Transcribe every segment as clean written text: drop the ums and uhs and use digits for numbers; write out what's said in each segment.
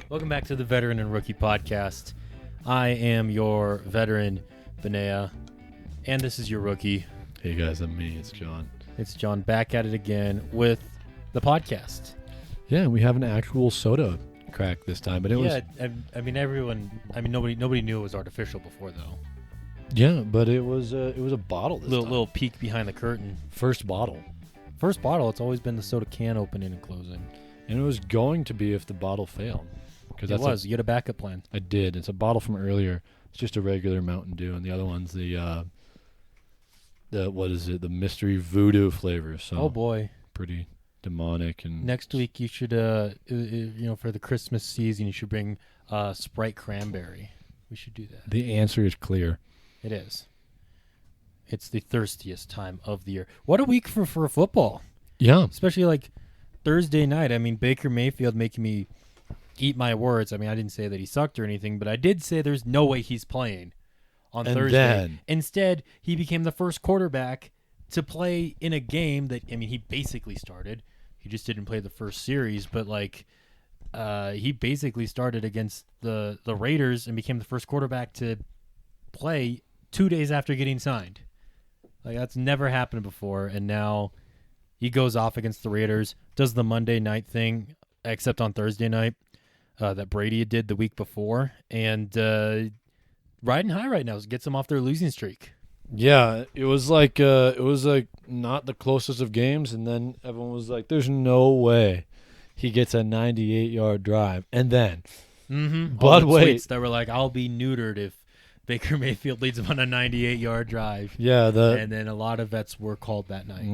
Welcome back to the Veteran and Rookie Podcast. I am your veteran, Benea, and this is your rookie. Hey guys, I'm me. It's John. It's John back at it again with the podcast. Yeah, and we have an actual soda crack this time, but it was nobody knew it was artificial before though. yeah, but it was a bottle this time. Little peek behind the curtain. First bottle, It's always been the soda can opening and closing. and it was going to be if the bottle failed. You had a backup plan. I did. It's a bottle from earlier. It's just a regular Mountain Dew, and the other one's the what is it? The mystery voodoo flavor. So Oh boy! pretty demonic. And Next week you should, for the Christmas season, you should bring Sprite cranberry. We should do that. the answer is clear. It is. It's the thirstiest time of the year. What a week for football, Yeah, especially like Thursday night. I mean, Baker Mayfield making me eat my words. I mean, I didn't say that he sucked or anything, but I did say there's no way he's playing on And Thursday. then- Instead, he became the first quarterback to play in a game that, I mean, he basically started. He just didn't play the first series, but he basically started against the Raiders and became the first quarterback to play 2 days after getting signed. Like, that's never happened before, and now he goes off against the Raiders, does the Monday night thing, except on Thursday night, that Brady did the week before, and riding high right now. Gets them off their losing streak. yeah. It was like not the closest of games, and then everyone was like, "There's no way he gets a 98-yard drive," and then. Mm-hmm. But All the wait. tweets that were like, "I'll be neutered if Baker Mayfield leads him on a 98-yard drive." Yeah, And then a lot of vets were called that night.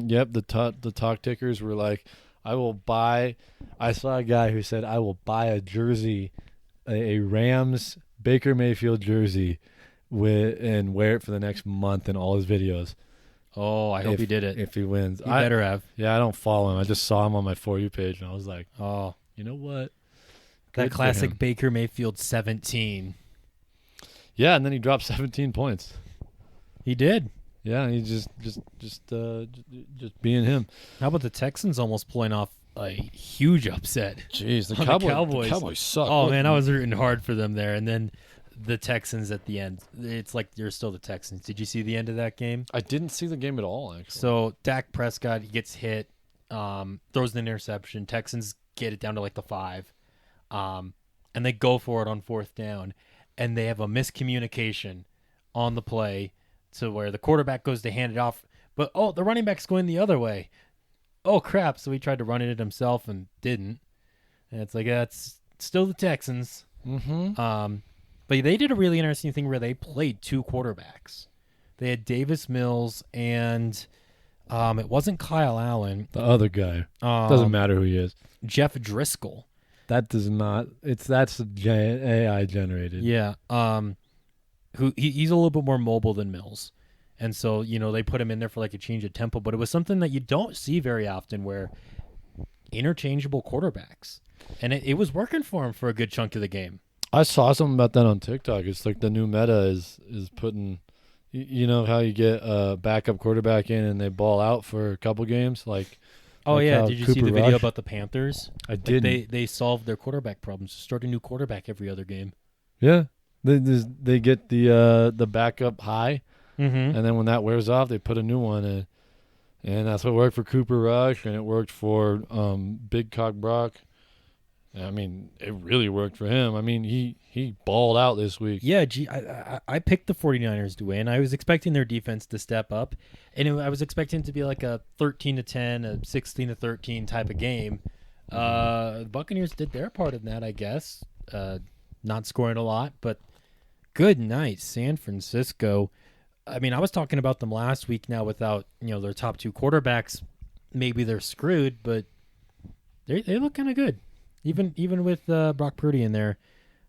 Yep, the talk tickers were like, I saw a guy who said, "I will buy a jersey, a Rams Baker Mayfield jersey, and wear it for the next month in all his videos." Oh, I hope he did it. If he wins. He better have. Yeah, I don't follow him. I just saw him on my For You page, and I was like, Oh, you know what? that Good for classic him. Baker Mayfield 17. Yeah, and then he dropped 17 points. He did. Yeah, he just being him. How about the Texans almost pulling off a huge upset? Jeez, the On the Cowboys. Cowboys. Suck. Oh, man, I was rooting hard for them there. And then the Texans at the end. It's like you're still the Texans. Did you see the end of that game? I didn't see the game at all, actually. So Dak Prescott, he gets hit, throws an interception. Texans get it down to like the 5. And they go for it on 4th down. And they have a miscommunication on the play to where the quarterback goes to hand it off. But, the running back's going the other way. Oh, crap. So he tried to run it himself and didn't. And it's like, that's still the Texans. Mm-hmm. But they did a really interesting thing where they played 2 quarterbacks. They had Davis Mills and it wasn't Kyle Allen. The other guy. Doesn't matter who he is. Jeff Driscoll. That does not. That's AI generated. Yeah. He's a little bit more mobile than Mills. And so, they put him in there for like a change of tempo, but it was something that you don't see very often where interchangeable quarterbacks. And it was working for him for a good chunk of the game. I saw something about that on TikTok. It's like the new meta is putting. You know how you get a backup quarterback in and they ball out for a couple games, like. Oh, like yeah. how Did you see Cooper the video Rush- about the Panthers? I Like didn't. they solved their quarterback problems. Start a new quarterback every other game. Yeah, they get the backup high, Mm-hmm. and then when that wears off, they put a new one in, and that's what worked for Cooper Rush, and it worked for Big Cock Brock. I mean, it really worked for him. I mean, he balled out this week. Yeah, I picked the 49ers to win. I was expecting their defense to step up, and I was expecting it to be like a 13-10, a 16-13 type of game. The Buccaneers did their part in that, I guess, not scoring a lot, but good night, San Francisco. I mean, I was talking about them last week now without, their top 2 quarterbacks. Maybe they're screwed, but they look kind of good. Even with Brock Purdy in there,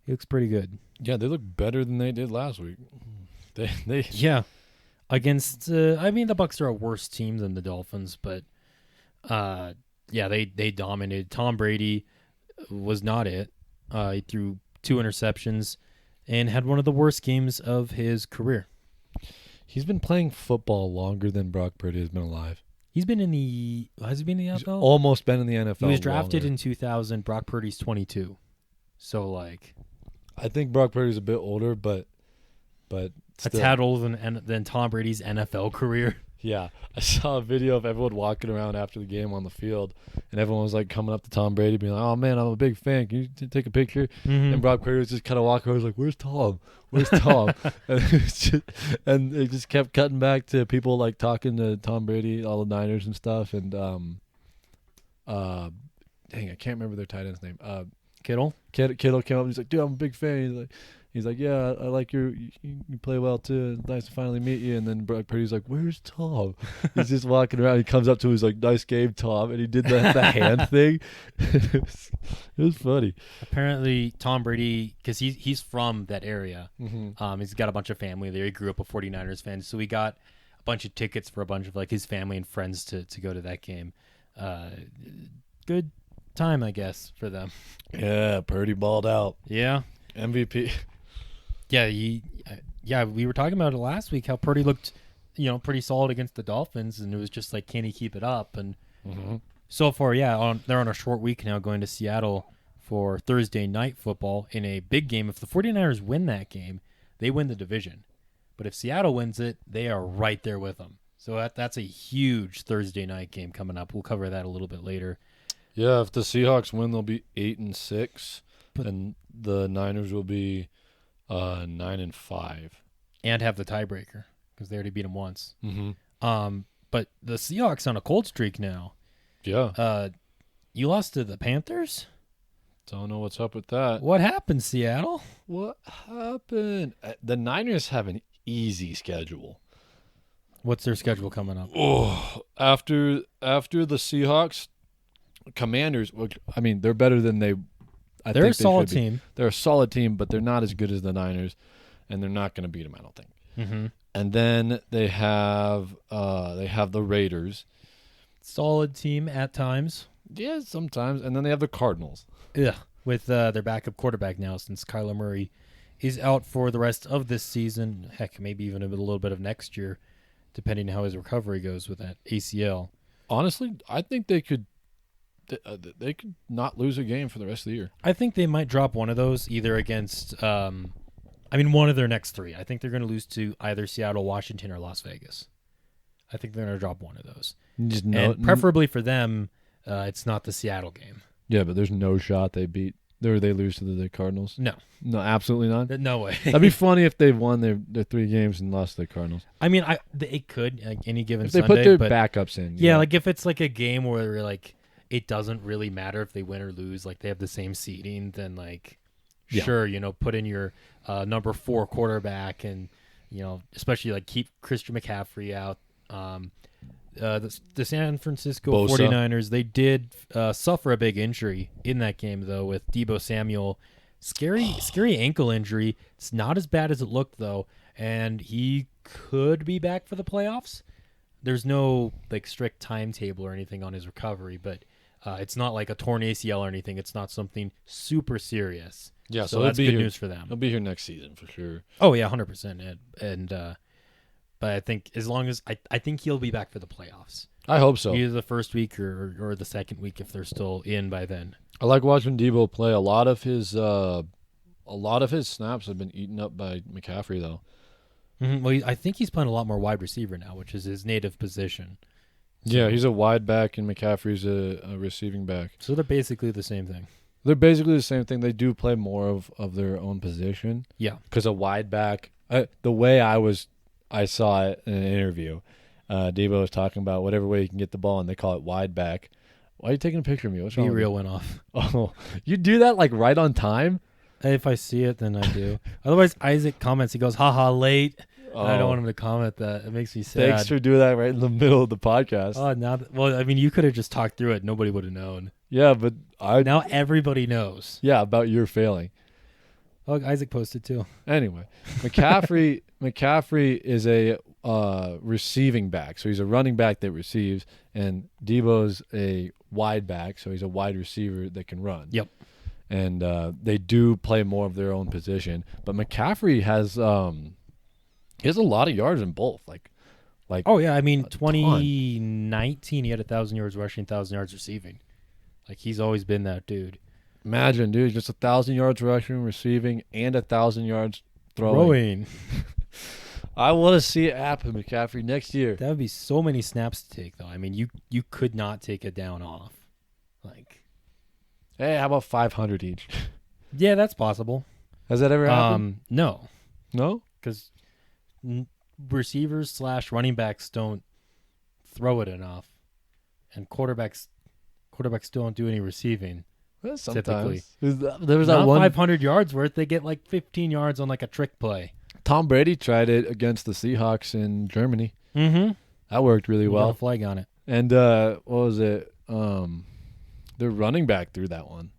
he looks pretty good. Yeah, they look better than they did last week. They Yeah, against the Bucs are a worse team than the Dolphins, but they dominated. Tom Brady was not it. He threw 2 interceptions and had one of the worst games of his career. He's been playing football longer than Brock Purdy has been alive. Has he been in the He's NFL? almost been in the NFL. He was drafted longer. in 2000. Brock Purdy's 22. So like I think Brock Purdy's a bit older, but a still. tad older than Tom Brady's NFL career. Yeah, I saw a video of everyone walking around after the game on the field, and everyone was like coming up to Tom Brady, being like, "Oh man, I'm a big fan. Can you take a picture?" Mm-hmm. And Brock Purdy was just kind of walking over, like, "Where's Tom? Where's Tom?" And it just kept cutting back to people like talking to Tom Brady, all the Niners and stuff, and dang, I can't remember their tight end's name. Kittle. Kittle came up and he's like, "Dude, I'm a big fan." He's like, "Yeah, I like you play well too. It's nice to finally meet you." And then Brock Purdy's like, "Where's Tom?" He's just walking around. He comes up to him. He's like, "Nice game, Tom." And he did the hand thing. It was funny. Apparently, Tom Brady, because he's from that area. Mm-hmm. He's got a bunch of family there. He grew up a 49ers fan, so he got a bunch of tickets for a bunch of like his family and friends to go to that game. Good time, I guess, for them. Yeah, Purdy balled out. Yeah. MVP. Yeah, we were talking about it last week, how Purdy looked, pretty solid against the Dolphins, and it was just like, can he keep it up? And so far, they're on a short week now, going to Seattle for Thursday night football in a big game. If the 49ers win that game, they win the division. But if Seattle wins it, they are right there with them. So that's a huge Thursday night game coming up. We'll cover that a little bit later. Yeah, if the Seahawks win, they'll be 8-6, and the Niners will be 9-5, and have the tiebreaker because they already beat them once. Mm-hmm. But the Seahawks on a cold streak now. Yeah. You lost to the Panthers? Don't know what's up with that. What happened, Seattle? What happened? The Niners have an easy schedule. What's their schedule coming up? Oh, after the Seahawks, Commanders. I mean, they're better than they. They're a solid team. They're a solid team, but they're not as good as the Niners, and they're not going to beat them, I don't think. Mm-hmm. And then they have the Raiders. Solid team at times. Yeah, sometimes. And then they have the Cardinals. Yeah, with their backup quarterback now, since Kyler Murray is out for the rest of this season. Heck, maybe even a little bit of next year, depending on how his recovery goes with that ACL. Honestly, I think they could not lose a game for the rest of the year. I think they might drop one of those, either against one of their next three. I think they're going to lose to either Seattle, Washington, or Las Vegas. I think they're going to drop one of those. And preferably for them, it's not the Seattle game. Yeah, but there's no shot they lose to the Cardinals. No, absolutely not. No way. That'd be funny if they won their 3 games and lost to the Cardinals. I mean, it could any given if they Sunday, put their backups in. Yeah, like if it's like a game where like it doesn't really matter if they win or lose, like they have the same seeding, then like sure, put in your number 4 quarterback, and especially like keep Christian McCaffrey out. The San Francisco Bosa. 49ers, they did suffer a big injury in that game, though, with Deebo Samuel. Scary ankle injury. It's not as bad as it looked, though, and he could be back for the playoffs. There's no like strict timetable or anything on his recovery, but it's not like a torn ACL or anything. It's not something super serious. Yeah, so that's good news for them. He'll be here next season for sure. Oh yeah, 100%. And but I think as long as I think he'll be back for the playoffs. I hope so. Either the first week or the second week if they're still in by then. I like watching Deebo play. A lot of his snaps have been eaten up by McCaffrey, though. Mm-hmm. Well, I think he's playing a lot more wide receiver now, which is his native position. So, yeah, he's a wide back, and McCaffrey's a receiving back. So they're basically the same thing. They're basically the same thing. They do play more of their own position. Yeah. Because a wide back, the way I saw it in an interview, Deebo was talking about whatever way you can get the ball, and they call it wide back. Why are you taking a picture of me? What's wrong? Be with real you? went off. Oh, you do that like right on time? If I see it, then I do. Otherwise, Isaac comments. He goes, "Haha, late." Oh. I don't want him to comment that. It makes me sad. Thanks for doing that right in the middle of the podcast. Well, I mean, you could have just talked through it. Nobody would have known. Yeah, but now everybody knows. Yeah, about your failing. Oh, Isaac posted too. Anyway, McCaffrey is a receiving back, so he's a running back that receives, and Deebo's a wide back, so he's a wide receiver that can run. Yep. And they do play more of their own position, but McCaffrey has he has a lot of yards in both. Like oh yeah, I mean 2019 he had 1,000 yards rushing, 1,000 yards receiving. Like he's always been that dude. Imagine, dude, just 1,000 yards rushing, receiving, and 1,000 yards throwing. Throwing. I want to see it happen, McCaffrey, next year. That would be so many snaps to take, though. I mean, you could not take a down off. Like, Hey, how about 500 each? yeah, that's possible. Has that ever happened? No, No? because receivers / running backs don't throw it enough, and quarterbacks don't do any receiving. Well, Typically. sometimes. There was that Not one. 500 yards worth. They get like 15 yards on like a trick play. Tom Brady tried it against the Seahawks in Germany. Mm-hmm. That worked really Got a well. flag on it. And what was it? Their running back threw that one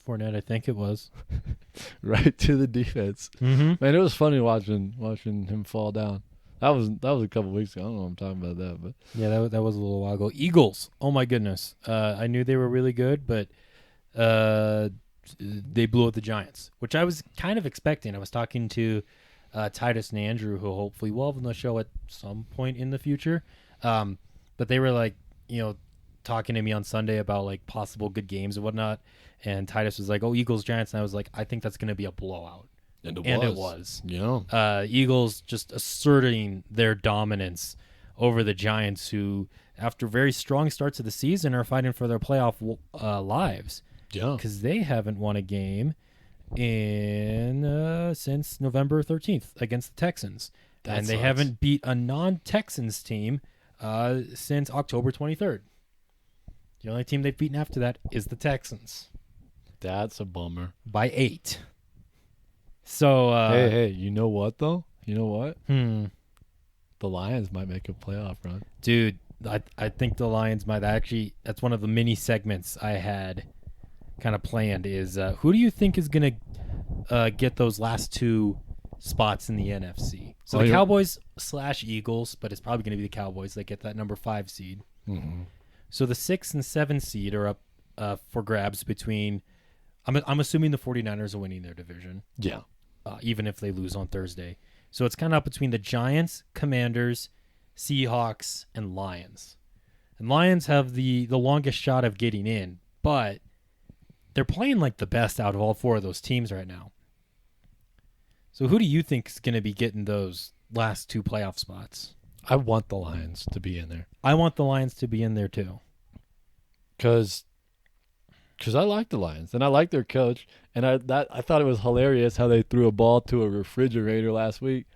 Fournette, I think it was. right to the defense. Mm-hmm. Man, it was funny watching him fall down. That was a couple weeks ago. I don't know what I'm talking about that, but Yeah, that was a little while ago. Eagles. Oh my goodness. I knew they were really good, but they blew out the Giants, which I was kind of expecting. I was talking to Titus and Andrew, who hopefully will have on the show at some point in the future. But they were like, talking to me on Sunday about like possible good games and whatnot. And Titus was like, "Oh, Eagles Giants," and I was like, "I think that's going to be a blowout." and It was. Yeah. Eagles just asserting their dominance over the Giants, who, after very strong starts of the season, are fighting for their playoff lives Yeah. because they haven't won a game since November 13th against the Texans, That and they sucks. haven't beat a non-Texans team since October 23rd. The only team they've beaten after that is the Texans That's a bummer. by 8. So, Hey, you know what though? You know what? The Lions might make a playoff run. Dude, I think the Lions might actually. That's one of the mini segments I had kind of planned. Is who do you think is gonna get those last 2 spots in the NFC? So the Cowboys / Eagles, but it's probably gonna be the Cowboys that get that number 5 seed. Mm-hmm. So the 6 and 7 seed are up for grabs between. I'm assuming the 49ers are winning their division. Yeah. Even if they lose on Thursday. So it's kind of up between the Giants, Commanders, Seahawks, and Lions. And Lions have the longest shot of getting in, but they're playing like the best out of all 4 of those teams right now. So who do you think is going to be getting those last 2 playoff spots? I want the Lions to be in there. I want the Lions to be in there too. Because I like the Lions and I like their coach, and I thought it was hilarious how they threw a ball to a refrigerator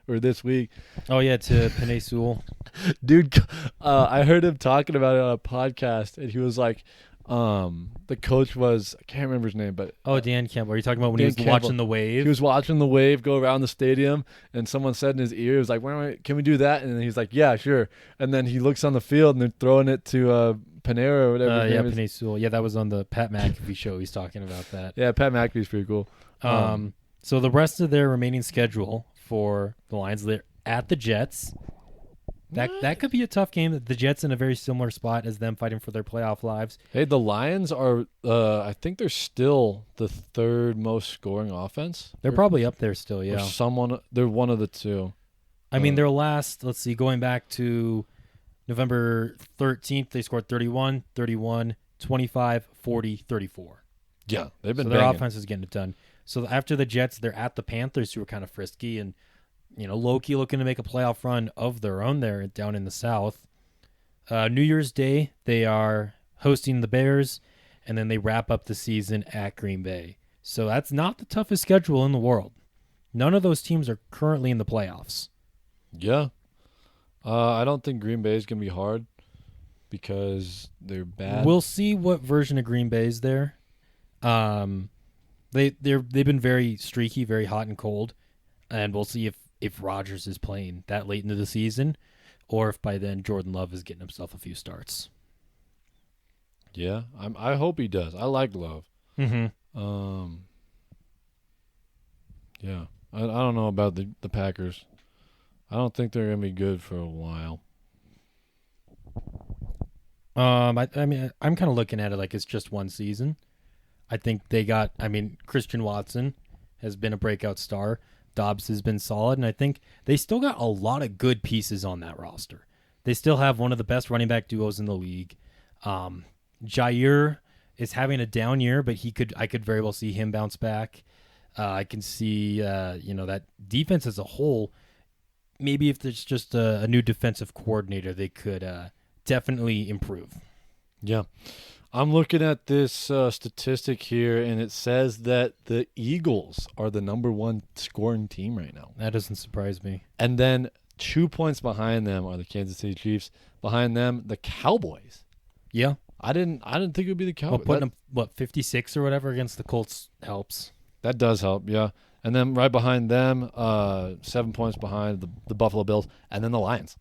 this week. Oh yeah, to Penei Sewell. Dude, I heard him talking about it on a podcast, and he was like, the coach was, I can't remember his name, but Dan Campbell. Are you talking about when Dan he was Campbell. watching the wave? he was watching the wave go around the stadium, and someone said in his ear, he was like, can we do that? And then he's like, yeah, sure. And then he looks on the field, and they're throwing it to Panera or whatever his name is. Penei Sewell. Yeah, that was on the Pat McAfee show. He's talking about that. Yeah, Pat McAfee's pretty cool. So the rest of their remaining schedule for the Lions, they're at the Jets. That could be a tough game. The Jets in a very similar spot as them, fighting for their playoff lives. Hey, the Lions are, I think they're still the 3rd most scoring offense. They're probably up there still, Or yeah. they're one of the 2. I mean, their last, let's see, going back to November 13th, they scored 31, 31, 25, 40, 34. Yeah, they've been So their banging. offense is getting it done. So after the Jets, they're at the Panthers, who are kind of frisky and, low-key looking to make a playoff run of their own there down in the South. New Year's Day, they are hosting the Bears, and then they wrap up the season at Green Bay. So that's not the toughest schedule in the world. None of those teams are currently in the playoffs. Yeah. I don't think Green Bay is going to be hard because they're bad. We'll see what version of Green Bay is there. They've been very streaky, very hot and cold, and we'll see if Rodgers is playing that late into the season, or if by then Jordan Love is getting himself a few starts. Yeah, I hope he does. I like Love. Mm-hmm. Yeah, I don't know about the Packers. I don't think they're going to be good for a while. I mean, I'm kind of looking at it like it's just one season. I think Christian Watson has been a breakout star. Dobbs has been solid, and I think they still got a lot of good pieces on that roster. They still have one of the best running back duos in the league. Jair is having a down year, but I could very well see him bounce back. I can see that defense as a whole. Maybe if there's just a new defensive coordinator, they could definitely improve. Yeah. I'm looking at this statistic here, and it says that the Eagles are the number 1 scoring team right now. That doesn't surprise me. And then 2 points behind them are the Kansas City Chiefs. Behind them, the Cowboys. Yeah. I didn't think it would be the Cowboys. Well, putting them 56 or whatever against the Colts helps. That does help, yeah. And then right behind them, 7 points behind the Buffalo Bills, and then the Lions.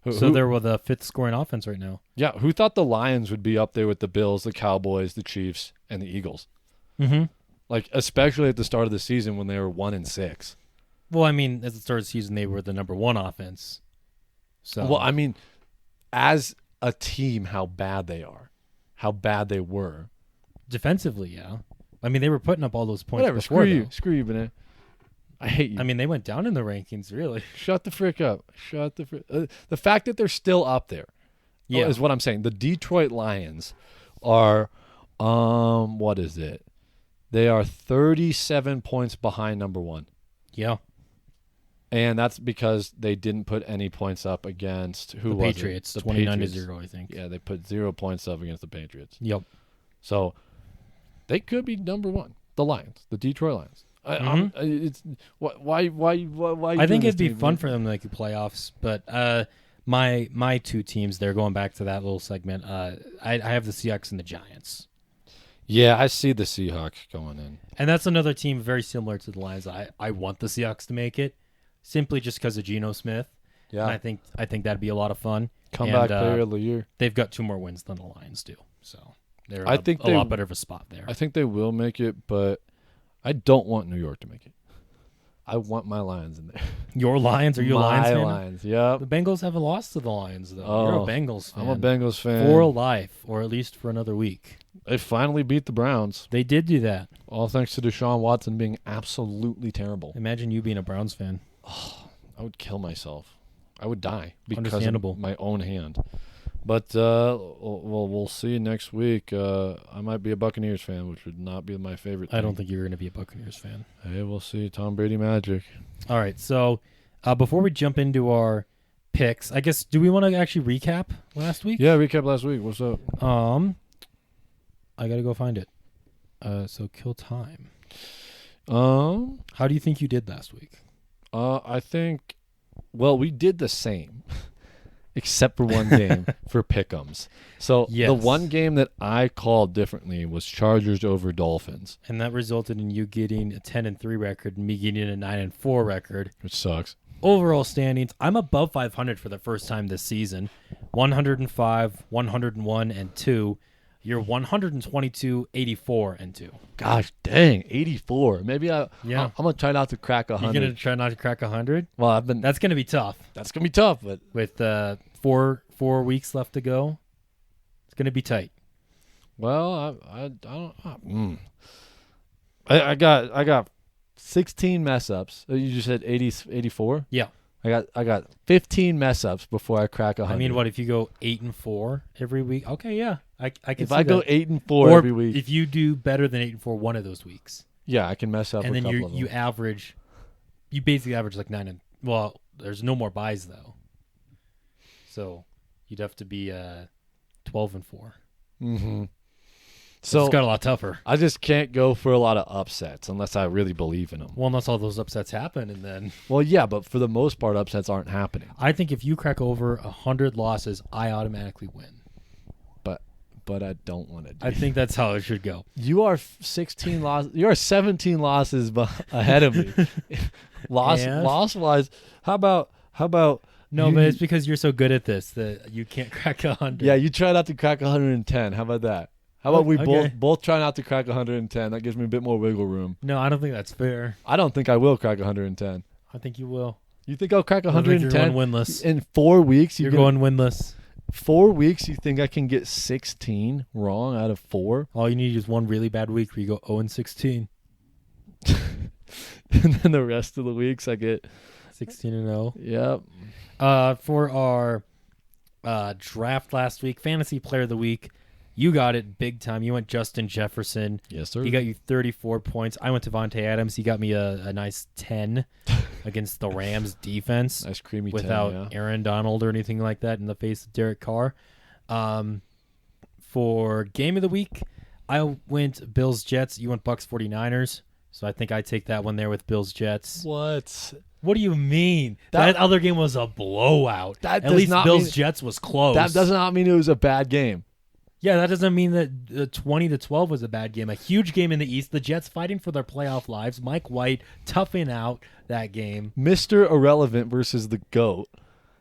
So they're with the 5th scoring offense right now. Yeah, who thought the Lions would be up there with the Bills, the Cowboys, the Chiefs, and the Eagles? Mm-hmm. Like, especially at the start of the season when they were 1-6. Well, I mean, at the start of the season, they were the number 1 offense. So, well, I mean, as a team, how bad they are, how bad they were. Defensively, yeah. I mean, they were putting up all those points Whatever, before, screw you, Benet. I hate you. I mean, they went down in the rankings, really. Shut the frick up. The fact that they're still up there is what I'm saying. The Detroit Lions are, what is it? They are 37 points behind number 1. Yeah. And that's because they didn't put any points up against the Patriots. 29-0, I think. Yeah, they put 0 points up against the Patriots. Yep. So they could be number 1. The Lions, the Detroit Lions. Why? I think it'd be fun for them to make the playoffs, but my 2 teams. They're going back to that little segment. I have the Seahawks and the Giants. Yeah, I see the Seahawks going in, and that's another team very similar to the Lions. I want the Seahawks to make it, simply just because of Geno Smith. Yeah, and I think that'd be a lot of fun. Comeback player of the year. They've got 2 more wins than the Lions do, so they're a lot better of a spot there. I think they will make it, but I don't want New York to make it. I want my Lions in there. Your Lions? Are you a Lions fan? My Lions, yeah. The Bengals haven't lost to the Lions, though. You're a Bengals fan. I'm a Bengals fan. For life, or at least for another week. They finally beat the Browns. They did do that. All thanks to Deshaun Watson being absolutely terrible. Imagine you being a Browns fan. Oh, I would kill myself. I would die because Understandable. of my own hand. But we'll see next week. I might be a Buccaneers fan, which would not be my favorite thing. I don't think you're going to be a Buccaneers fan. Hey, we'll see. Tom Brady magic. All right, so before we jump into our picks, I guess, do we want to actually recap last week? Yeah, recap last week. What's up? I got to go find it. So kill time. How do you think you did last week? I think, well, we did the same. Except for one game for pick'ems. So the one game that I called differently was Chargers over Dolphins, and that resulted in you getting a 10-3 record and me getting a 9-4 record, which sucks. Overall standings, I'm above 500 for the first time this season. 105, 101, and 2. You're 122, 84, and 2. Gosh dang, 84. Maybe I'm gonna try not to crack 100. You're gonna try not to crack 100? Well, That's gonna be tough. That's gonna be tough, but with 4 weeks left to go, it's gonna be tight. Well, I don't. I got 16 mess ups. You just said 84. Yeah. I got 15 mess ups before I crack 100. I mean, what if you go 8-4 every week? Okay, yeah, I can. If see I go that. 8-4 every week, if you do better than 8-4 one of those weeks, yeah, I can mess up. And then you average, you basically average like 9 well, there's no more buys though, so you'd have to be 12-4. Mm-hmm. So it's got a lot tougher. I just can't go for a lot of upsets unless I really believe in them. Well, unless all those upsets happen, and then. Well, yeah, but for the most part, upsets aren't happening. I think if you crack over 100 losses, I automatically win. But I don't want to. I think that's how it should go. You are 16 losses. You are 17 losses ahead of me. Loss wise, how about? No, but it's because you're so good at this that you can't crack 100. Yeah, you try not to crack 110. How about that? How about we both try not to crack 110? That gives me a bit more wiggle room. No, I don't think that's fair. I don't think I will crack 110. I think you will. You think I'll crack 110? You're going winless. In 4 weeks? You're going winless. 4 weeks, you think I can get 16 wrong out of 4? All you need is one really bad week where you go 0-16. And then the rest of the weeks I get 16-0. Yep. For our draft last week, Fantasy Player of the Week, You got it big time. You went Justin Jefferson. Yes, sir. He got you 34 points. I went Devontae Adams. He got me a nice 10 against the Rams defense. Nice creamy 10, without yeah. Aaron Donald or anything like that in the face of Derek Carr. For game of the week, I went Bills Jets. You went Bucks 49ers. So I think I take that one there with Bills Jets. What? What do you mean? That other game was a blowout. At least Bills Jets was close. That does not mean it was a bad game. Yeah, that doesn't mean that 20-12 was a bad game. A huge game in the East. The Jets fighting for their playoff lives. Mike White toughing out that game. Mr. Irrelevant versus the GOAT.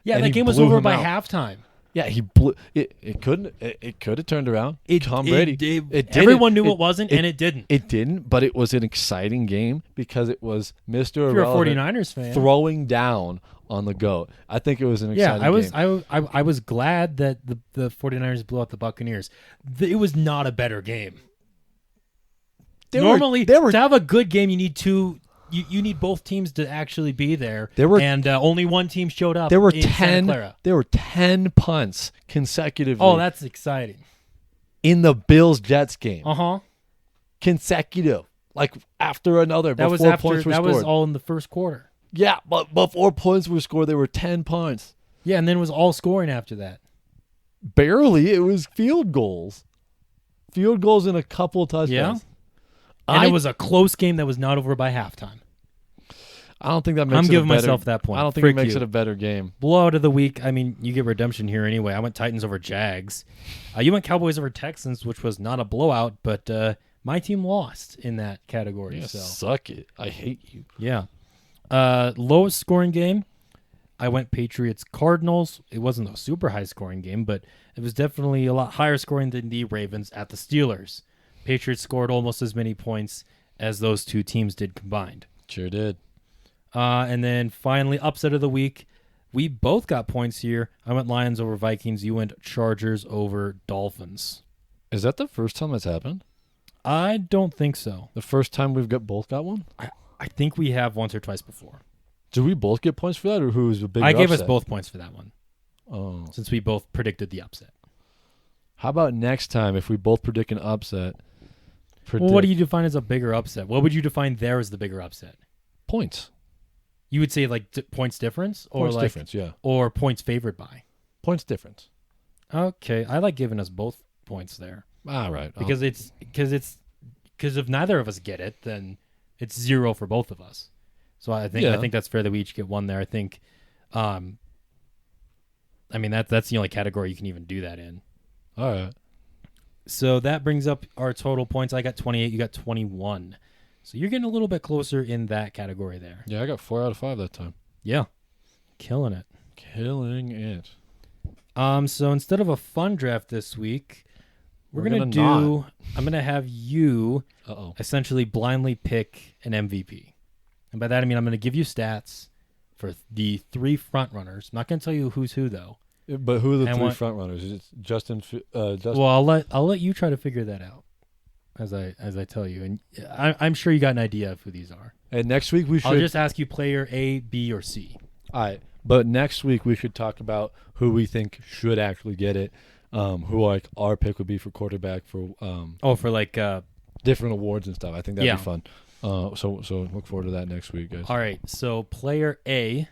Yeah, that game was over by halftime. Yeah, he blew it. It could have turned around. Tom Brady. Everyone knew it wasn't, and it didn't. It didn't, but it was an exciting game because it was Mr. If you're a Irrelevant 49ers fan, throwing down on the GOAT. I think it was an exciting game. I was glad that the 49ers blew out the Buccaneers. It was not a better game. Normally, to have a good game, you need two. You need both teams to actually be there. And only one team showed up. There were in Santa Clara. There were 10 punts consecutively. Oh, that's exciting. In the Bills Jets game. Consecutive, like after another. That was points were that scored. was all in the first quarter. Yeah, but before points were scored, there were 10 punts. Yeah, and then it was all scoring after that. Barely. It was field goals. Field goals and a couple of touchdowns. Yeah. And it was a close game that was not over by halftime. I don't think that makes I'm it giving a better, myself that point. I don't think it makes it a better game. Blowout of the week. I mean, you get redemption here anyway. I went Titans over Jags. You went Cowboys over Texans, which was not a blowout, but my team lost in that category. Yeah, so suck it. I hate you. Yeah. Lowest scoring game, I went Patriots Cardinals. It wasn't a super high scoring game, but it was definitely a lot higher scoring than the Ravens at the Steelers. Patriots scored almost as many points as those two teams did combined. Sure did. And then finally, upset of the week. We both got points here. I went Lions over Vikings. You went Chargers over Dolphins. Is that the first time that's happened? I don't think so. The first time we've both got one? I think we have once or twice before. Did we both get points for that, or who was the bigger I gave upset? us both points for that one. Oh. Since we both predicted the upset. How about next time if we both predict an upset? Well, what do you define as a bigger upset? What would you define there as the bigger upset? Points. You would say like points difference, or points like difference, yeah. or points favored by. Points difference. Okay, I like giving us both points there. All right, because if neither of us get it, then it's 0 for both of us. So I think that's fair that we each get one there. I think, I mean that's the only category you can even do that in. All right. So that brings up our total points. I got 28. You got 21. So you're getting a little bit closer in that category there. Yeah, I got 4 out of 5 that time. Yeah, killing it. Killing it. So instead of a fun draft this week, I'm gonna have you essentially blindly pick an MVP, and by that I mean I'm gonna give you stats for the 3 front runners. I'm not gonna tell you who's who though. But who are the 3 front runners? Is it Justin? Well, I'll let you try to figure that out as I tell you, and I'm sure you got an idea of who these are. And next week we should. I'll just ask you player A, B, or C. All right, but next week we should talk about who we think should actually get it. Who like our pick would be for quarterback for for like different awards and stuff. I think that'd be fun. So look forward to that next week, guys. All right, so player A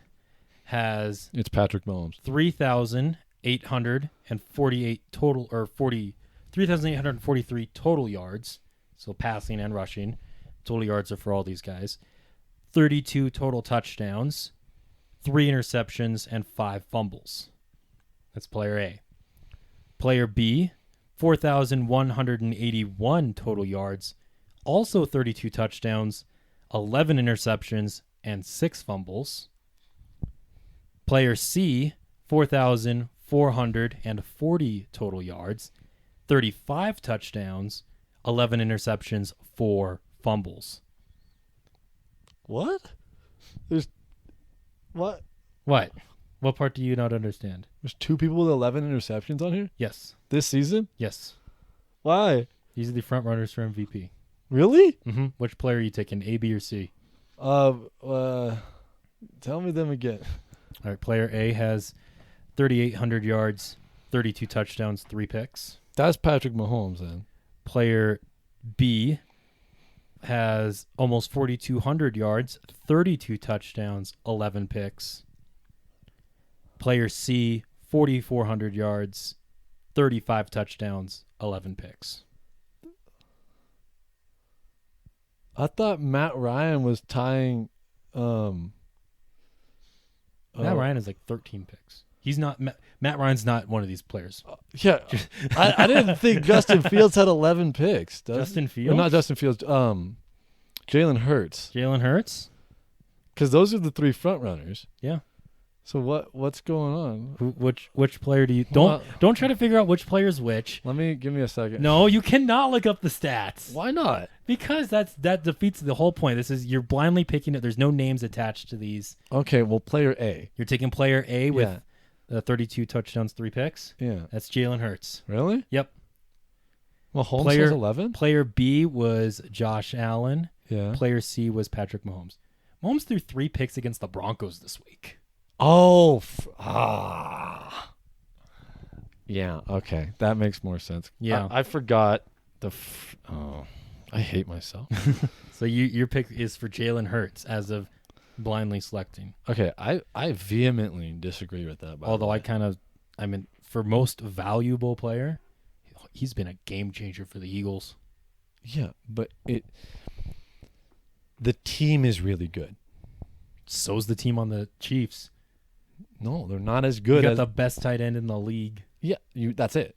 has it's Patrick Mahomes. 3,848 total, or 3,843 total yards. So passing and rushing, total yards are for all these guys. 32 total touchdowns, 3 interceptions, and 5 fumbles. That's player A. Player B, 4,181 total yards, also 32 touchdowns, 11 interceptions, and 6 fumbles. Player C, 4,440 total yards, 35 touchdowns, 11 interceptions, 4 fumbles. What? There's what? What? What part do you not understand? There's 2 people with 11 interceptions on here Yes. this season. Yes. Why? These are the front runners for MVP. Really? Mm-hmm. Which player are you taking, A, B, or C? Tell me them again. All right, player A has 3,800 yards, 32 touchdowns, 3 picks. That's Patrick Mahomes then. Player B has almost 4,200 yards, 32 touchdowns, 11 picks. Player C, 4,400 yards, 35 touchdowns, 11 picks. I thought Matt Ryan was tying. Matt Ryan has like 13 picks. He's not Matt Ryan's not one of these players. Yeah, I didn't think Justin Fields had 11 picks. Justin Fields? Or not Justin Fields. Jalen Hurts. Jalen Hurts? Because those are the three front runners. Yeah. So what's going on? Which player do you don't try to figure out which player's which? Give me a second. No, you cannot look up the stats. Why not? Because that defeats the whole point. You're blindly picking it. There's no names attached to these. Okay, well, player A. You're taking player A with 32 touchdowns, 3 picks. Yeah. That's Jalen Hurts. Really? Yep. Well, Holmes has 11? Player B was Josh Allen. Yeah. Player C was Patrick Mahomes. Mahomes threw 3 picks against the Broncos this week. Oh. Yeah, okay. That makes more sense. Yeah. I forgot I hate myself. So your pick is for Jalen Hurts as of blindly selecting. Okay, I vehemently disagree with that. Although for most valuable player, he's been a game changer for the Eagles. Yeah, but the team is really good. So's the team on the Chiefs. No, they're not as good You got as the best tight end in the league. Yeah, that's it.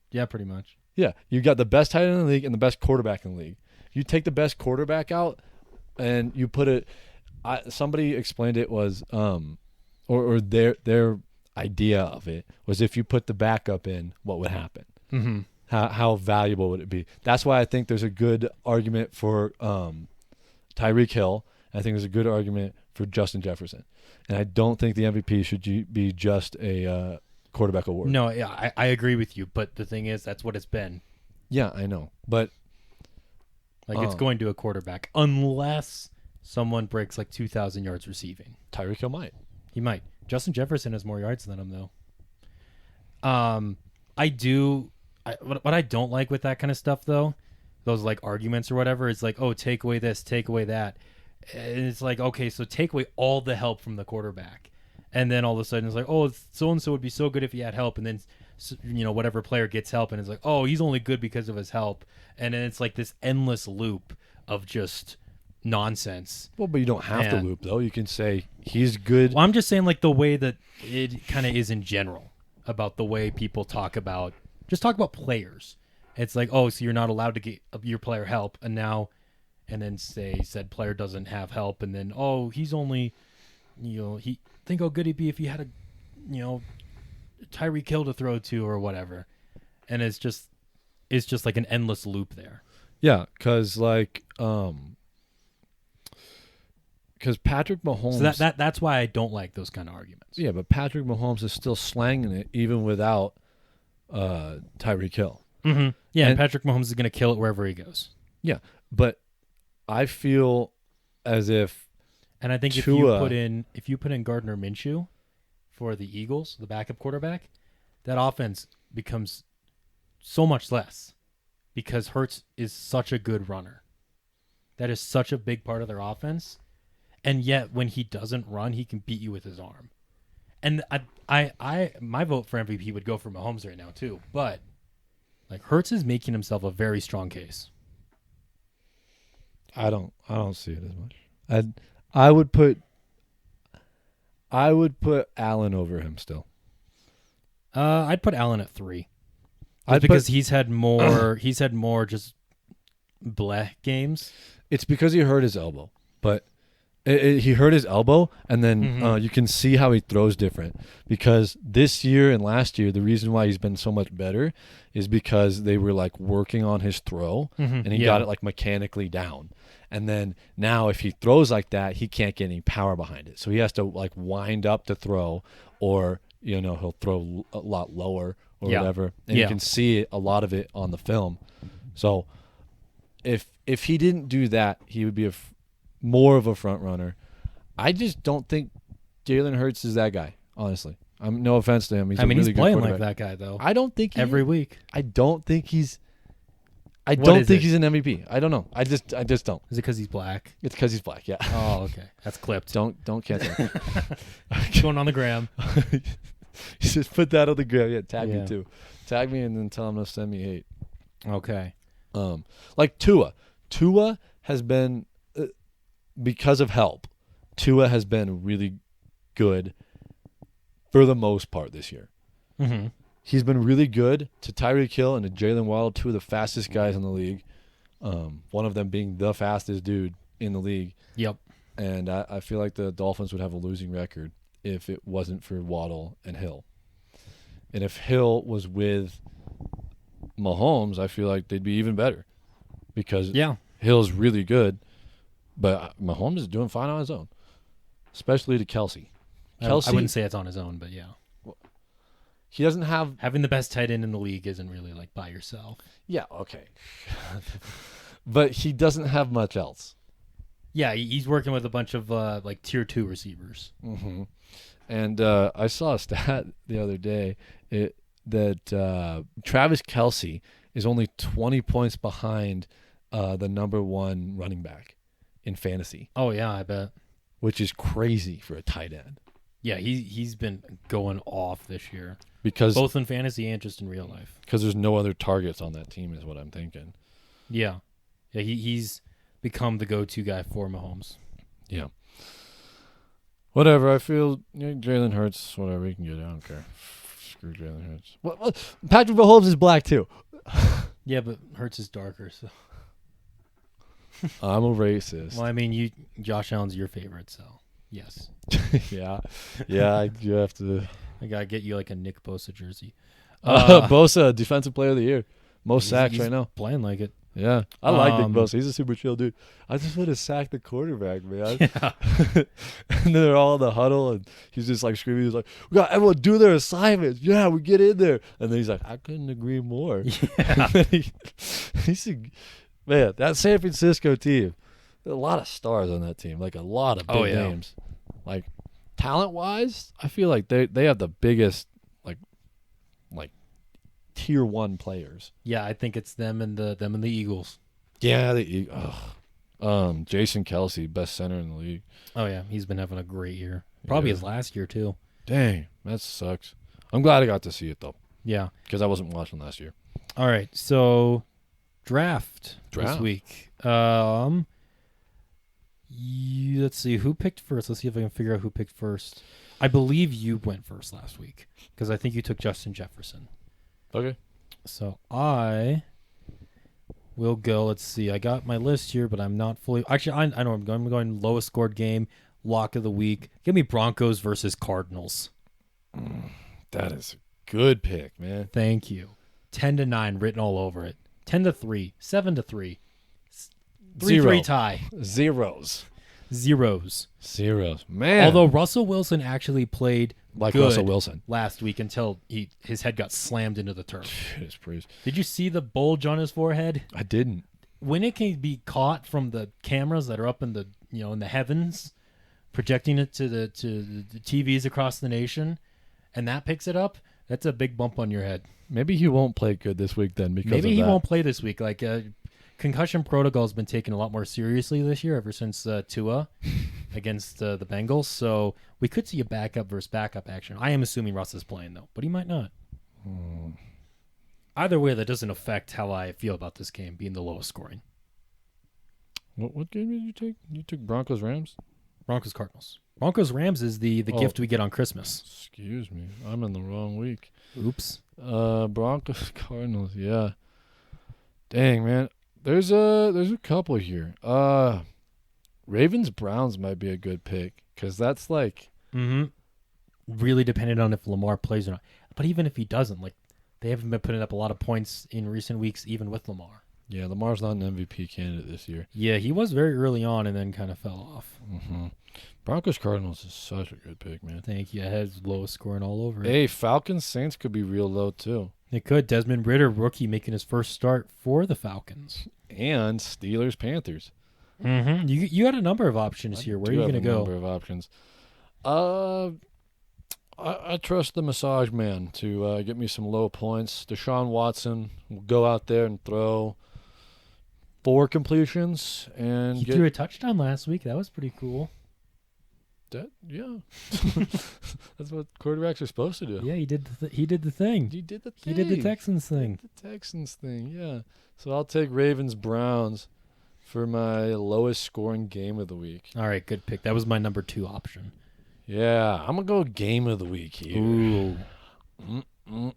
Yeah, pretty much. Yeah, you got the best tight end in the league and the best quarterback in the league. You take the best quarterback out, and you put it. Somebody explained it was, or their idea of it was if you put the backup in, what would happen? Mm-hmm. How valuable would it be? That's why I think there's a good argument for Tyreek Hill. I think there's a good argument for Justin Jefferson, and I don't think the MVP should be just a quarterback award. No, yeah, I agree with you, but the thing is, that's what it's been. Yeah, I know, but it's going to a quarterback unless someone breaks like 2,000 yards receiving. Tyreek Hill might. He might. Justin Jefferson has more yards than him, though. What I don't like with that kind of stuff, though, those like arguments or whatever, is like, oh, take away this, take away that. And it's like, okay, so take away all the help from the quarterback. And then all of a sudden it's like, oh, so-and-so would be so good if he had help. And then, whatever player gets help and it's like, oh, he's only good because of his help. And then it's like this endless loop of just nonsense. Well, but you don't have to loop, though. You can say he's good. Well, I'm just saying like the way that it kind of is in general about the way people talk about players. It's like, oh, so you're not allowed to get your player help. And then say said player doesn't have help. And then, oh, he's only, think how good he'd be if he had a, Tyreek Hill to throw to or whatever. And it's just like an endless loop there. Yeah, because Patrick Mahomes. So that's why I don't like those kind of arguments. Yeah, but Patrick Mahomes is still slanging it even without Tyreek Hill. Mm-hmm. Yeah, and Patrick Mahomes is going to kill it wherever he goes. Yeah, but I feel as if, and I think Tua, if you put in Gardner Minshew for the Eagles, the backup quarterback, that offense becomes so much less because Hurts is such a good runner. That is such a big part of their offense, and yet when he doesn't run, he can beat you with his arm. And my vote for MVP would go for Mahomes right now too, but like Hurts is making himself a very strong case. I don't see it as much. I would put Allen over him still. I'd put Allen at 3. Because he's had more just bleh games. It's because he hurt his elbow, but he hurt his elbow, and then you can see how he throws different. Because this year and last year, the reason why he's been so much better is because they were like working on his throw, and he got it like mechanically down. And then now, if he throws like that, he can't get any power behind it, so he has to like wind up to throw, or he'll throw a lot lower or whatever. And you can see a lot of it on the film. So if he didn't do that, he would be more of a front runner. I just don't think Jalen Hurts is that guy, honestly. No offense to him. He's I mean, a really he's playing good like quarterback. that guy though. I don't think Every week. I don't think he's. I What don't is think it? he's an MVP. I don't know. I just don't. Is it because he's black? It's because he's black. Yeah. Oh, okay. That's clipped. Don't cancel him. Going on the gram. Just put that on the gram. Yeah, tag Yeah. me too. Tag me and then tell him to send me hate. Okay. Like Tua. Tua has been because of help. Tua has been really good for the most part this year. Mm-hmm. He's been really good to Tyreek Hill and to Jalen Waddle, two of the fastest guys in the league. One of them being the fastest dude in the league. Yep. And I feel like the Dolphins would have a losing record if it wasn't for Waddle and Hill. And if Hill was with Mahomes, I feel like they'd be even better because Hill's really good, but Mahomes is doing fine on his own, especially to Kelsey. I wouldn't say it's on his own, but yeah. He doesn't have... Having the best tight end in the league isn't really like by yourself. Yeah, okay. But he doesn't have much else. Yeah, he's working with a bunch of like tier 2 receivers. Mm-hmm. And I saw a stat the other day that Travis Kelsey is only 20 points behind the number one running back in fantasy. Oh, yeah, I bet. Which is crazy for a tight end. Yeah, he's been going off this year. Because both in fantasy and just in real life. Because there's no other targets on that team is what I'm thinking. Yeah. Yeah, he's become the go-to guy for Mahomes. Yeah. Whatever, I feel Jalen Hurts, whatever, he can get it. I don't care. Screw Jalen Hurts. What? Patrick Mahomes is black too. Yeah, but Hurts is darker, so. I'm a racist. Well, I mean, Josh Allen's your favorite, so yes. Yeah, you have to. I gotta get you like a Nick Bosa jersey. Bosa, defensive player of the year, most sacks he's right now. Playing like it. Yeah, I like Nick Bosa. He's a super chill dude. I just want to sack the quarterback, man. Yeah. And then they're all in the huddle, and he's just like screaming. He's like, "We got everyone do their assignments. Yeah, we get in there." And then he's like, "I couldn't agree more." Yeah. Man, that San Francisco team, a lot of stars on that team, like a lot of big names. Like talent-wise, I feel like they have the biggest like tier 1 players. Yeah, I think it's them and the Eagles. Yeah, Jason Kelsey, best center in the league. Oh yeah, he's been having a great year. Probably his last year too. Dang, that sucks. I'm glad I got to see it though. Yeah, because I wasn't watching last year. All right, so draft this week. Let's see who picked first. Let's see if I can figure out who picked first. I believe you went first last week because I think you took Justin Jefferson. Okay. So I will go. Let's see. I got my list here, but I'm not fully. Actually, I know I'm going lowest scored game, lock of the week. Give me Broncos versus Cardinals. That is a good pick, man. Thank you. 10-9 written all over it. 10-3, 7-3, 3-3 tie. Zeros. Man. Although Russell Wilson actually played like good Russell Wilson last week until his head got slammed into the turf. Praise. Did you see the bulge on his forehead? I didn't. When it can be caught from the cameras that are up in the in the heavens, projecting it to the TVs across the nation, and that picks it up, that's a big bump on your head. Maybe he won't play good this week then because maybe of he that. won't play this week. Like concussion protocol has been taken a lot more seriously this year ever since Tua against the Bengals. So we could see a backup versus backup action. I am assuming Russ is playing though, but he might not. Either way, that doesn't affect how I feel about this game being the lowest scoring. What game did you take? You took Broncos Rams? Broncos Cardinals. Broncos Rams is the gift we get on Christmas. Excuse me, I'm in the wrong week. Oops. Broncos Cardinals. Yeah. Dang, man. There's a couple here. Ravens Browns might be a good pick because that's like really dependent on if Lamar plays or not. But even if he doesn't, like they haven't been putting up a lot of points in recent weeks, even with Lamar. Yeah, Lamar's not an MVP candidate this year. Yeah, he was very early on and then kind of fell off. Broncos Cardinals is such a good pick, man. Thank you. It has lowest scoring all over it. Hey, Falcons Saints could be real low too. It could. Desmond Ridder, rookie, making his first start for the Falcons. And Steelers Panthers. You had a number of options here. Where are you going to go? Number of options. I trust the massage man to get me some low points. Deshaun Watson will go out there and throw 4 completions and He get threw a touchdown last week. That was pretty cool. that. Yeah, that's what quarterbacks are supposed to do. Yeah, he did. He did the thing. He did the He thing. did the Texans thing. The Texans thing. Yeah. So I'll take Ravens Browns for my lowest scoring game of the week. All right, good pick. That was my number 2 option. Yeah, I'm gonna go game of the week here. Ooh. I'm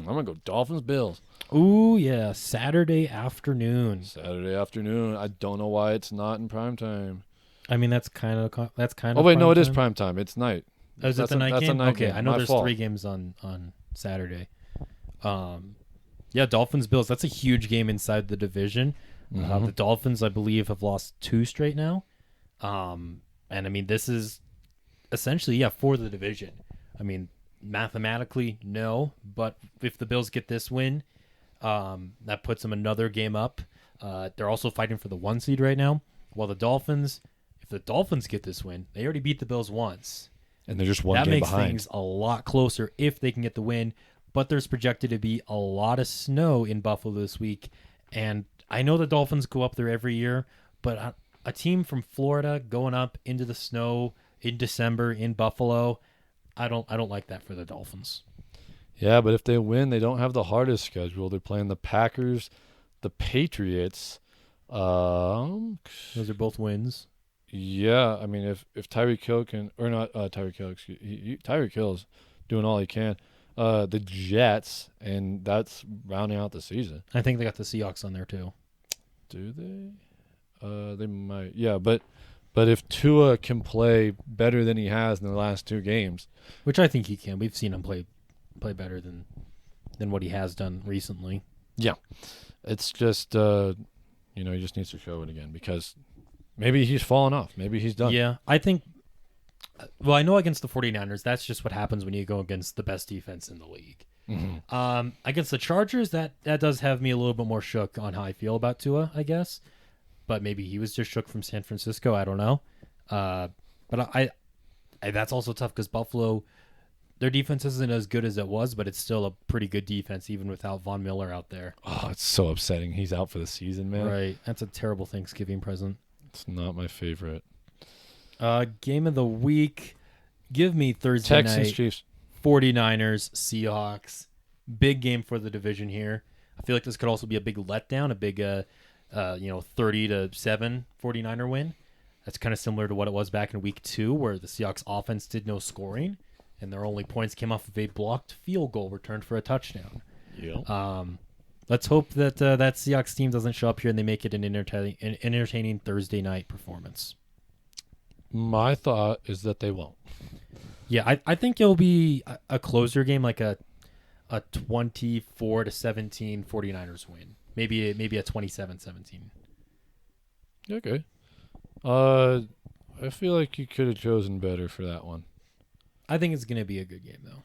gonna go Dolphins Bills. Ooh, yeah. Saturday afternoon. Saturday afternoon. I don't know why it's not in prime time. I mean, that's kind of. Oh wait, no, it is prime time. It's night. Oh, is it That's the a- night that's a game? night Okay, game. I know My there's fault. 3 games on Saturday. Yeah, Dolphins Bills. That's a huge game inside the division. Mhm. The Dolphins, I believe, have lost 2 straight now. And I mean, this is essentially for the division. I mean, mathematically, no, but if the Bills get this win, that puts them another game up. They're also fighting for the 1 seed right now. While the Dolphins, if the Dolphins get this win, they already beat the Bills once. And they're just one That game makes behind. things a lot closer if they can get the win. But there's projected to be a lot of snow in Buffalo this week, and I know the Dolphins go up there every year, but a team from Florida going up into the snow in December in Buffalo, I don't like that for the Dolphins. Yeah, but if they win, they don't have the hardest schedule. They're playing the Packers, the Patriots. Those are both wins. Yeah, I mean, if Tyreek Hill can, or not Tyreek Hill, excuse Tyreek Hill's doing all he can. The Jets, and that's rounding out the season. I think they got the Seahawks on there too. Do they? They might. Yeah, but if Tua can play better than he has in the last 2 games, Which I think he can. We've seen him play better than what he has done recently. it's just he just needs to show it again because maybe he's fallen off. Maybe he's done. Yeah, I think. Well, I know against the 49ers, that's just what happens when you go against the best defense in the league. Mm-hmm. Against the Chargers, that does have me a little bit more shook on how I feel about Tua, I guess. But maybe he was just shook from San Francisco. I don't know. But I that's also tough because Buffalo, their defense isn't as good as it was, but it's still a pretty good defense even without Von Miller out there. Oh, it's so upsetting. He's out for the season, man. Right. That's a terrible Thanksgiving present. It's not my favorite. Game of the week. Give me Thursday Texans night. Chiefs. 49ers, Seahawks. Big game for the division here. I feel like this could also be a big letdown, a big 30-7 49er win. That's kind of similar to what it was back in week 2 where the Seahawks offense did no scoring and their only points came off of a blocked field goal returned for a touchdown. Yeah. Let's hope that that Seahawks team doesn't show up here and they make it an entertaining Thursday night performance. My thought is that they won't. Yeah, I think it'll be a closer game, like a 24-17 49ers win. Maybe a 27-17. Okay. I feel like you could have chosen better for that one. I think it's going to be a good game, though,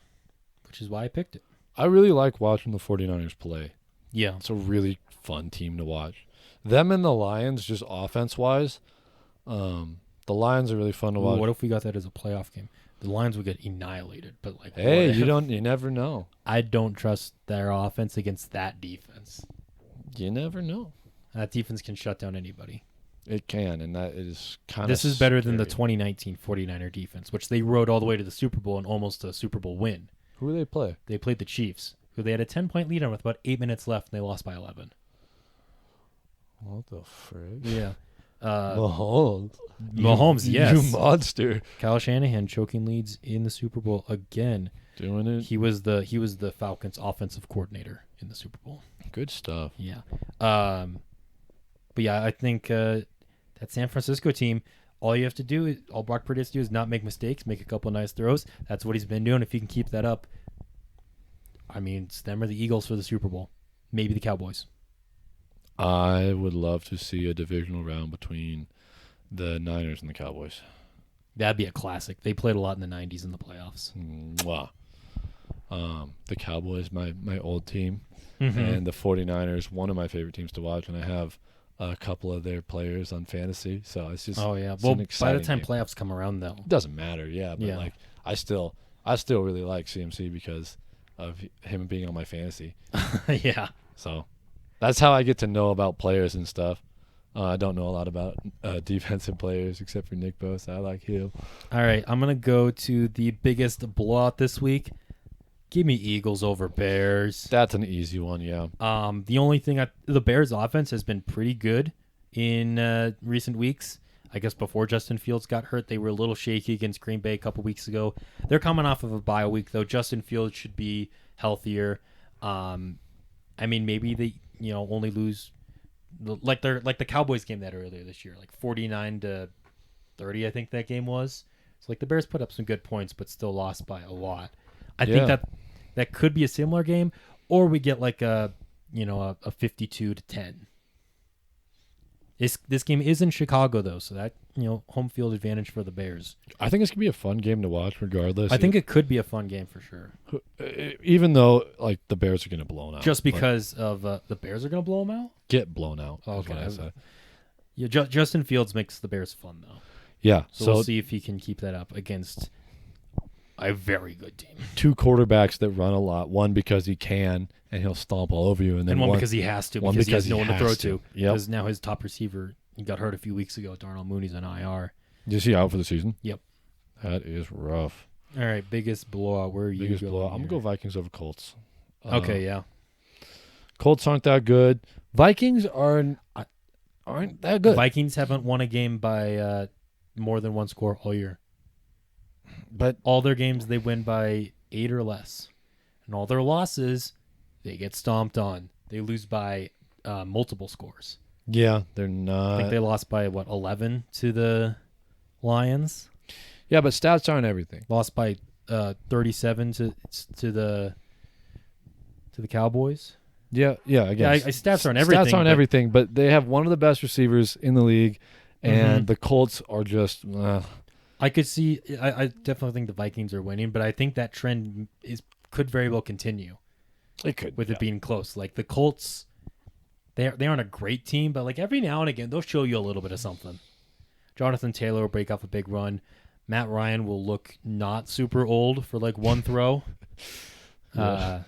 which is why I picked it. I really like watching the 49ers play. Yeah. It's a really fun team to watch. Them and the Lions, just offense-wise, the Lions are really fun to watch. What if we got that as a playoff game? The Lions would get annihilated, but like, Hey, what if? you never know. I don't trust their offense against that defense. You never know. That defense can shut down anybody. It can, and that is kind of This is better than the 2019 49er defense, which they rode all the way to the Super Bowl and almost a Super Bowl win. Who do they play? They played the Chiefs, who they had a 10-point lead on with about 8 minutes left, and they lost by 11. What the frick? Yeah. Mahomes. Mahomes, yes. You monster. Kyle Shanahan choking leads in the Super Bowl again. Doing it. He was the Falcons' offensive coordinator in the Super Bowl. Good stuff. Yeah. But yeah, I think that San Francisco team, all Brock Purdy has to do is not make mistakes, make a couple of nice throws. That's what he's been doing. If he can keep that up, I mean, it's them or the Eagles for the Super Bowl. Maybe the Cowboys. I would love to see a divisional round between the Niners and the Cowboys. That'd be a classic. They played a lot in the 90s in the playoffs. Mwah. The Cowboys, my old team, Mm-hmm. and the 49ers, one of my favorite teams to watch, and I have a couple of their players on fantasy, so it's just Oh, yeah. it's Well, an by the exciting time game. playoffs come around, though. It doesn't matter, yeah, but Yeah. like I still really like CMC because of him being on my fantasy. Yeah. So that's how I get to know about players and stuff. I don't know a lot about defensive players except for Nick Bosa. I like him. All right, I'm going to go to the biggest blowout this week. Give me Eagles over Bears. That's an easy one, yeah. The only thing, the Bears offense has been pretty good in recent weeks. I guess before Justin Fields got hurt, they were a little shaky against Green Bay a couple weeks ago. They're coming off of a bye week, though. Justin Fields should be healthier. I mean, maybe they only lose like the Cowboys game that earlier this year, like 49-30. I think that game was. So like the Bears put up some good points, but still lost by a lot. I think that could be a similar game, or we get like a 52-10. This game is in Chicago though, so that home field advantage for the Bears. I think it's gonna be a fun game to watch, regardless. I think it could be a fun game for sure. Even though like the Bears are gonna blow them out, just because of the Bears are gonna blow them out. Get blown out. Oh, okay. What I say. Yeah, Justin Fields makes the Bears fun though. Yeah, so we'll see if he can keep that up against a very good team. Two quarterbacks that run a lot. One because he can and he'll stomp all over you, and then one because he has to. One because he has no one to throw to. to. Because now his top receiver, he got hurt a few weeks ago. Darnell Mooney's on IR. Is he out for the season? Yep. That is rough. All right, biggest blowout. Where are you biggest going? Blowout. I'm gonna go Vikings over Colts. Okay, yeah. Colts aren't that good. Vikings aren't that good. Vikings haven't won a game by more than one score all year. But all their games they win by 8 or less, and all their losses they get stomped on. They lose by multiple scores. Yeah, they're not. I think they lost by 11 to the Lions. Yeah, but stats aren't everything. Lost by 37 to the Cowboys. Yeah. I guess stats aren't everything. Stats aren't everything, but they have one of the best receivers in the league, and the Colts are just. I could see. I definitely think the Vikings are winning, but I think that trend could very well continue. It could, with it being close. Like the Colts, they aren't a great team, but like every now and again they'll show you a little bit of something. Jonathan Taylor will break off a big run. Matt Ryan will look not super old for like one throw. Other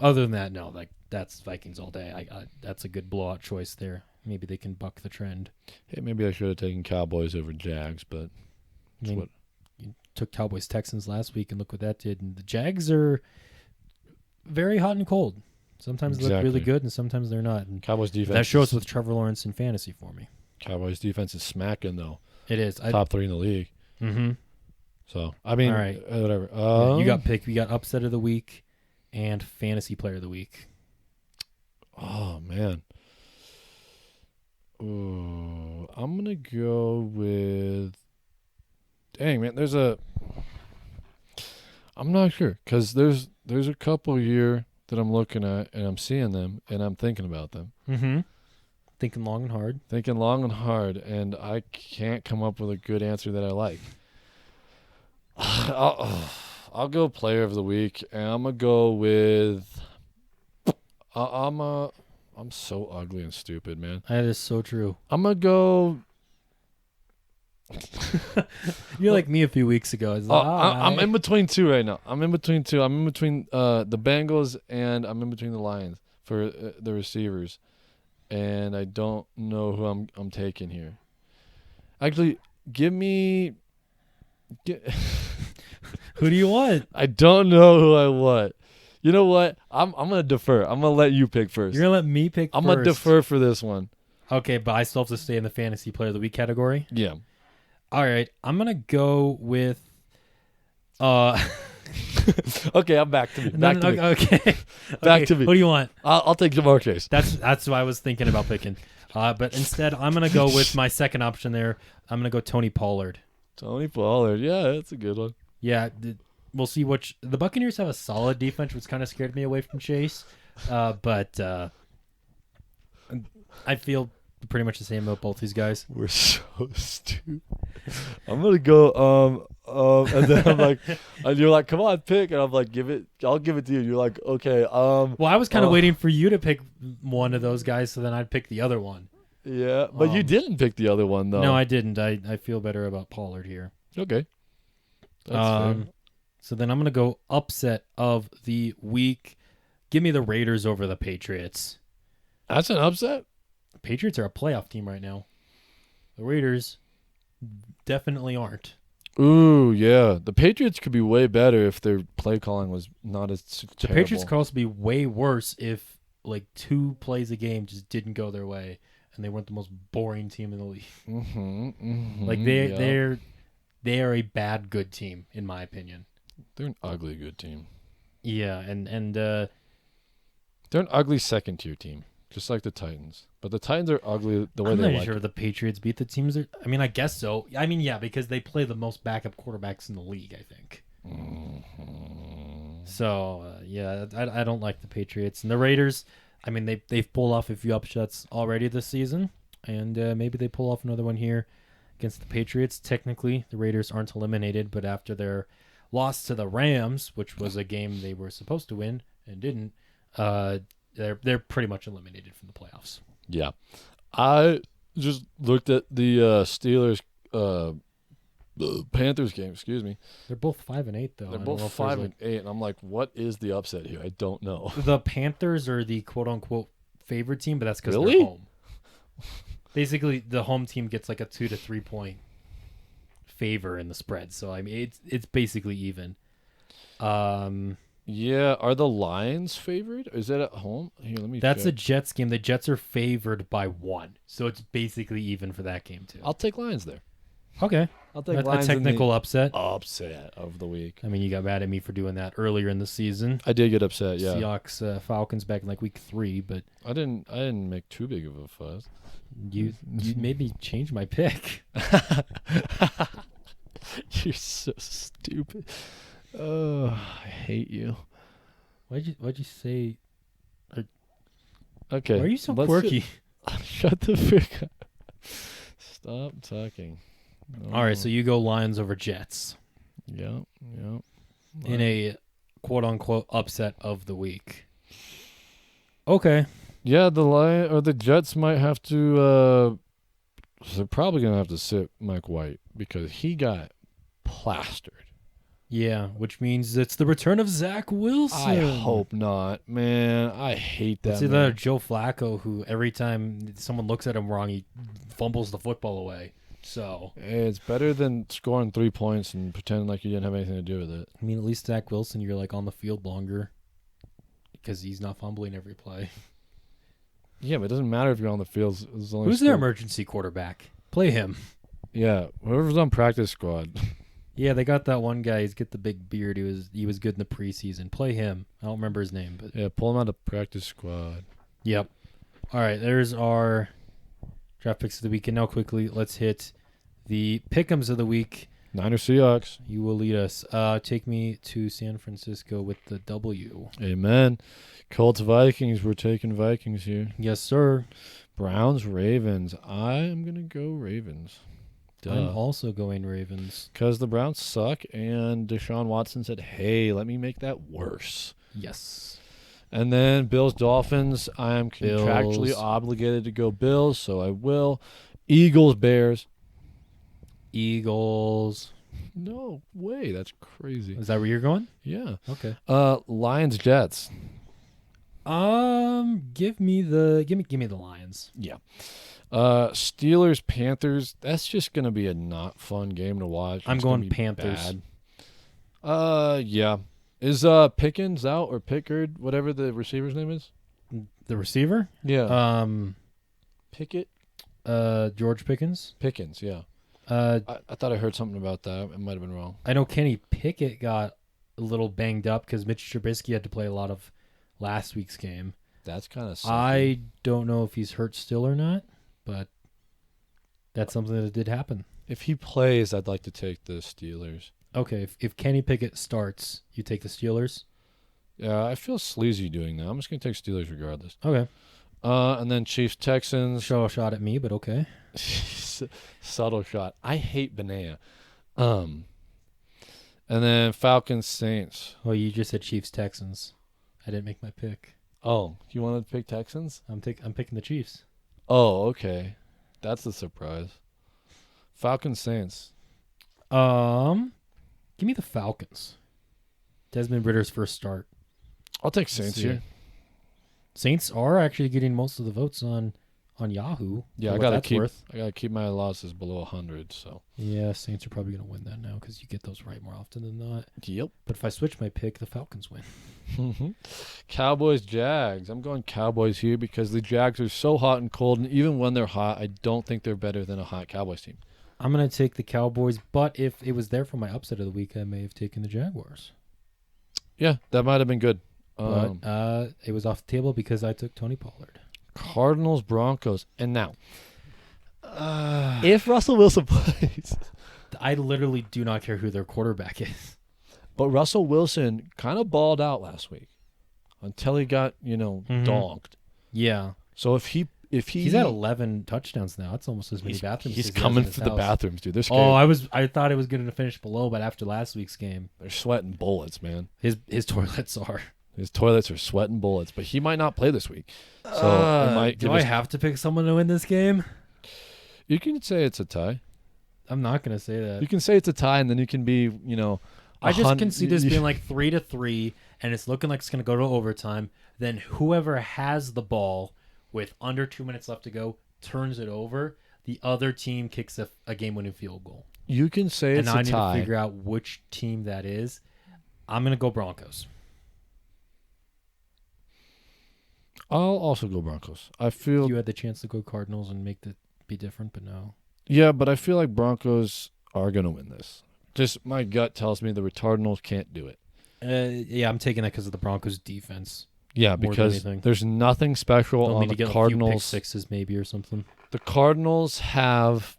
than that, no. Like that's Vikings all day. That's a good blowout choice there. Maybe they can buck the trend. Hey, maybe I should have taken Cowboys over Jags, but you took Cowboys Texans last week, and look what that did. And the Jags are very hot and cold. Sometimes they look really good, and sometimes they're not. And Cowboys defense. That shows with Trevor Lawrence in fantasy for me. Cowboys defense is smacking though. It is top 3 in the league. Mm-hmm. So I mean, all right, whatever. You got picked. We got upset of the week and fantasy player of the week. Oh man. Ooh, I'm gonna go with. Dang man, I'm not sure because there's a couple here that I'm looking at and I'm seeing them and I'm thinking about them. Mm-hmm. Thinking long and hard. Thinking long and hard, and I can't come up with a good answer that I like. I'll go player of the week, and I'm gonna go with. I'm so ugly and stupid, man. That is so true. I'm gonna go. You're like me a few weeks ago. I'm in between two right now. I'm in between the Bengals and I'm in between the Lions for the receivers, and I don't know who I'm taking here. Actually, who do you want? I don't know who I want. You know what? I'm gonna defer. I'm gonna let you pick first. You're gonna let me pick. I'm gonna defer for this one. Okay, but I still have to stay in the fantasy player of the week category. Yeah. All right, I'm gonna go with. Okay, I'm back to me. Back to me. Okay. Back to me. Who do you want? I'll take Jamar Chase. That's what I was thinking about picking. But instead, I'm gonna go with my second option there. I'm gonna go Tony Pollard. Tony Pollard. Yeah, that's a good one. Yeah, we'll see which. The Buccaneers have a solid defense, which kind of scared me away from Chase. But I feel pretty much the same about both these guys. We're so stupid. I'm gonna go and then I'm like, and you're like, come on, pick, and I'm like, I'll give it to you. You're like, okay. Well, I was kind of waiting for you to pick one of those guys, so then I'd pick the other one. Yeah, but you didn't pick the other one though. No, I didn't. I feel better about Pollard here. Okay. That's fair. So then I'm going to go upset of the week. Give me the Raiders over the Patriots. That's an upset? The Patriots are a playoff team right now. The Raiders definitely aren't. Ooh, yeah. The Patriots could be way better if their play calling was not as terrible. The Patriots could also be way worse if like 2 plays a game just didn't go their way and they weren't the most boring team in the league. Like they are a bad good team in my opinion. They're an ugly good team. Yeah, and they're an ugly second tier team, just like the Titans. But the Titans are ugly the way I'm they not like sure it. the Patriots beat the teams. I mean, I guess so. I mean, yeah, because they play the most backup quarterbacks in the league, I think. So, yeah, I don't like the Patriots. And the Raiders, I mean, they've pulled off a few upsets already this season. And maybe they pull off another one here against the Patriots. Technically, the Raiders aren't eliminated, but after their loss to the Rams, which was a game they were supposed to win and didn't, they're pretty much eliminated from the playoffs. Yeah. I just looked at the Steelers Panthers game, excuse me. They're both 5-8 though. They're both 5-8, and I'm like, what is the upset here? I don't know. The Panthers are the quote unquote favorite team, but that's because Really? they're home. Basically, the home team gets like a 2 to 3 point favor in the spread. So I mean, it's basically even. Yeah, are the Lions favored? Is that at home? Here, let me That's check. a Jets game. The Jets are favored by 1, so it's basically even for that game too. I'll take Lions there. Okay, I'll take a Lions technical upset. upset of the week. I mean, you got mad at me for doing that earlier in the season. I did get upset, yeah. Seahawks, Falcons back in like week 3, but I didn't make too big of a fuss. you made me change my pick. You're so stupid. Oh, I hate you. Why'd you say? Okay. Why are you so let's quirky? Shut the frick up. Stop talking. All right, so you go Lions over Jets Yeah. in a quote unquote upset of the week. Okay. Yeah, the Jets might have to they're probably gonna have to sit Mike White because he got plastered. Yeah, which means it's the return of Zach Wilson. I hope not, man. I hate that. It's either Joe Flacco, who every time someone looks at him wrong, he fumbles the football away. So it's better than scoring 3 points and pretending like you didn't have anything to do with it. I mean, at least Zach Wilson, you're like on the field longer because he's not fumbling every play. Yeah, but it doesn't matter if you're on the field. As long as Who's their emergency quarterback? Play him. Yeah, whoever's on practice squad. Yeah, they got that one guy. He's got the big beard. He was good in the preseason. Play him. I don't remember his name, but Yeah, pull him out of practice squad. yep. All right, there's our draft picks of the week. And now quickly, let's hit the pick'ems of the week. Niners Seahawks. You will lead us. Take me to San Francisco with the W. Amen. Colts Vikings. We're taking Vikings here. Yes, sir. Browns Ravens. I am gonna go Ravens. I'm also going Ravens. Because the Browns suck, and Deshaun Watson said, hey, let me make that worse. Yes. And then Bills Dolphins. I am contractually Bills. obligated to go Bills, so I will. Eagles Bears. Eagles. No way. That's crazy. Is that where you're going? Yeah. Okay. Lions Jets. Give me the Lions. Yeah. Steelers Panthers. That's just gonna be a not fun game to watch. I'm It's gonna going be Panthers. bad. Yeah. Is Pickens out or Pickard, whatever the receiver's name is? The receiver? Yeah. Pickett. George Pickens. Pickens. Yeah. I I thought I heard something about that. It might have been wrong. know Kenny Pickett got a little banged up because Mitch Trubisky had to play a lot of last week's game. That's kind of. I don't know if he's hurt still or not, but that's something that did happen. If he plays, I'd like to take the Steelers. Okay, if Kenny Pickett starts, you take the Steelers? Yeah, I feel sleazy doing that. I'm just gonna take Steelers regardless. Okay. And then Chiefs Texans. Show a shot at me, but okay. Subtle shot. I hate Benea. And then Falcons Saints. Oh, you just said Chiefs Texans. I didn't make my pick. Oh, you wanted to pick Texans? I'm picking the Chiefs. Oh, okay. That's a surprise. Falcons Saints. Give me the Falcons. Desmond Ritter's first start. I'll take Saints see. here. Saints are actually getting most of the votes on Yahoo. Yeah, for I what gotta that's keep. worth. I gotta keep my losses below 100. So. Yeah, Saints are probably gonna win that now because you get those right more often than not. Yep. But if I switch my pick, the Falcons win. Cowboys, Jags. I'm going Cowboys here because the Jags are so hot and cold, and even when they're hot, I don't think they're better than a hot Cowboys team. I'm gonna take the Cowboys, but if it was there for my upset of the week, I may have taken the Jaguars. Yeah, that might have been good. But it was off the table because I took Tony Pollard. Cardinals, Broncos, and now, if Russell Wilson plays, I literally do not care who their quarterback is. but Russell Wilson kind of balled out last week until he got dogged. Yeah, So if he's at 11 touchdowns now. That's almost as many bathrooms. he's as he has coming in his for the house. bathrooms, dude. They're scared. I thought it was going to finish below, but after last week's game, They're sweating bullets, man. his toilets are. His toilets are sweating bullets, but he might not play this week. So it might do I have to pick someone to win this game? You can say it's a tie. I'm not going to say that. You can say it's a tie, and then you can be, I just can see this being like 3-3, and it's looking like it's going to go to overtime. Then whoever has the ball with under 2 minutes left to go turns it over. The other team kicks a game-winning field goal. You can say it's and a I need tie. to figure out which team that is. I'm going to go Broncos. I'll also go Broncos. I feel You had the chance to go Cardinals and make it be different, but no. Yeah, but I feel like Broncos are going to win this. Just my gut tells me the Cardinals can't do it. Yeah, I'm taking that because of the Broncos' defense. Yeah, More than because anything. there's nothing special They'll on need to the get a few pick Cardinals. sixes maybe or something. The Cardinals have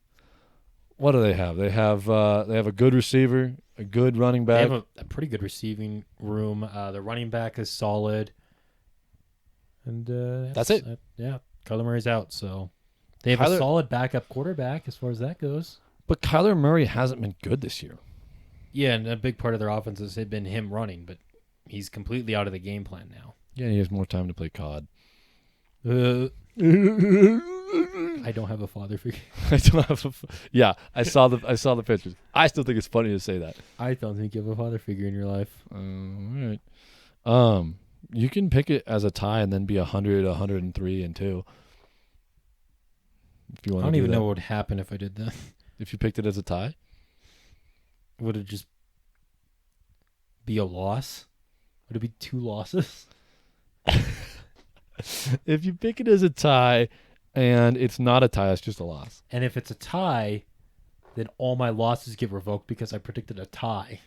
what do they have? They have a good receiver, a good running They back. have a pretty good receiving room. The running back is solid. And That's it. Yeah, Kyler Murray's out, so they have a solid backup quarterback as far as that goes. But Kyler Murray hasn't been good this year. Yeah, and a big part of their offense has been him running, but he's completely out of the game plan now. Yeah, he has more time to play COD. I don't have a father figure. I don't have yeah, I saw the pictures. I still think it's funny to say that. I don't think you have a father figure in your life. All right. You can pick it as a tie and then be 100, 103, and 2. If you want I to don't even that. know what would happen if I did that. If you picked it as a tie. Would it just be a loss? Would it be 2 losses? If you pick it as a tie and it's not a tie, it's just a loss. And if it's a tie, then all my losses get revoked because I predicted a tie.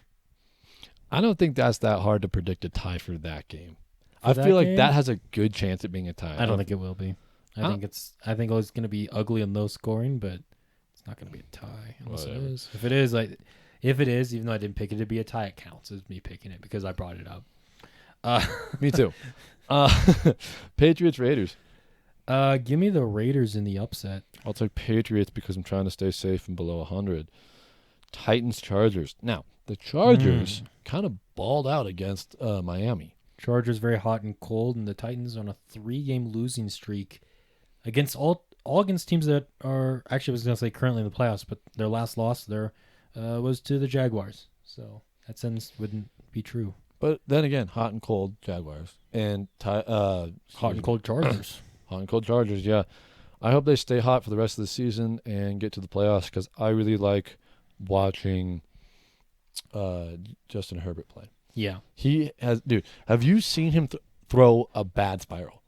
I don't think that's that hard to predict a tie for that game. For I that feel like game? that has a good chance at being a tie. I don't think it will be. I think it's going to be ugly and low scoring, but it's not going to be a tie unless it Whatever. is. If it is, even though I didn't pick it to be a tie, it counts as me picking it because I brought it up. Me too. Patriots, Raiders. Give me the Raiders in the upset. I'll take Patriots because I'm trying to stay safe and below 100. Titans, Chargers. Now, the Chargers kind of balled out against Miami. Chargers very hot and cold, and the Titans on a 3-game losing streak against all against teams that are actually I was going to say currently in the playoffs, but their last loss there was to the Jaguars. So that sentence wouldn't be true. But then again, hot and cold Jaguars and Hot and cold Chargers. Hot and cold Chargers. Yeah, I hope they stay hot for the rest of the season and get to the playoffs because I really like watching Justin Herbert play. Yeah. He has, dude. Have you seen him throw a bad spiral?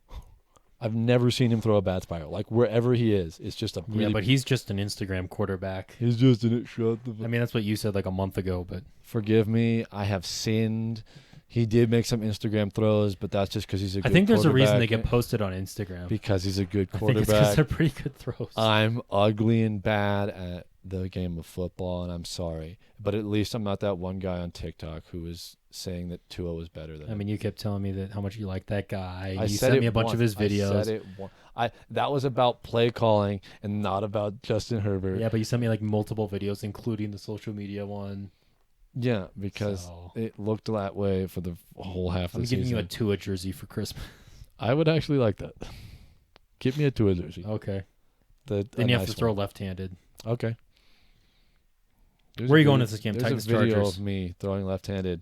I've never seen him throw a bad spiral. Like wherever he is, it's just a really. Yeah, but he's just an Instagram quarterback. He's just in it. Shut the. I mean, that's what you said like a month ago, but Forgive me, I have sinned. He did make some Instagram throws, but that's just because he's a good I think there's a reason they quarterback. get posted on Instagram. Because he's a good I think it's because quarterback. they're pretty good throws. I'm ugly and bad at the game of football, and I'm sorry. But at least I'm not that one guy on TikTok who is saying that Tua was better than him. I mean, you kept telling me that how much you like that guy. I You said sent it me a bunch of once. his videos. I said it once. That was about play calling and not about Justin Herbert. Yeah, but you sent me like multiple videos, including the social media one. Yeah, because So, it looked that way for the whole half of I'm the giving season. you a Tua jersey for Christmas. I would actually like that. Give me a Tua jersey. Okay. A Then you have nice to throw one. left-handed. Okay. Where are you going with this game? There's Titans, a video Chargers. of me throwing left-handed,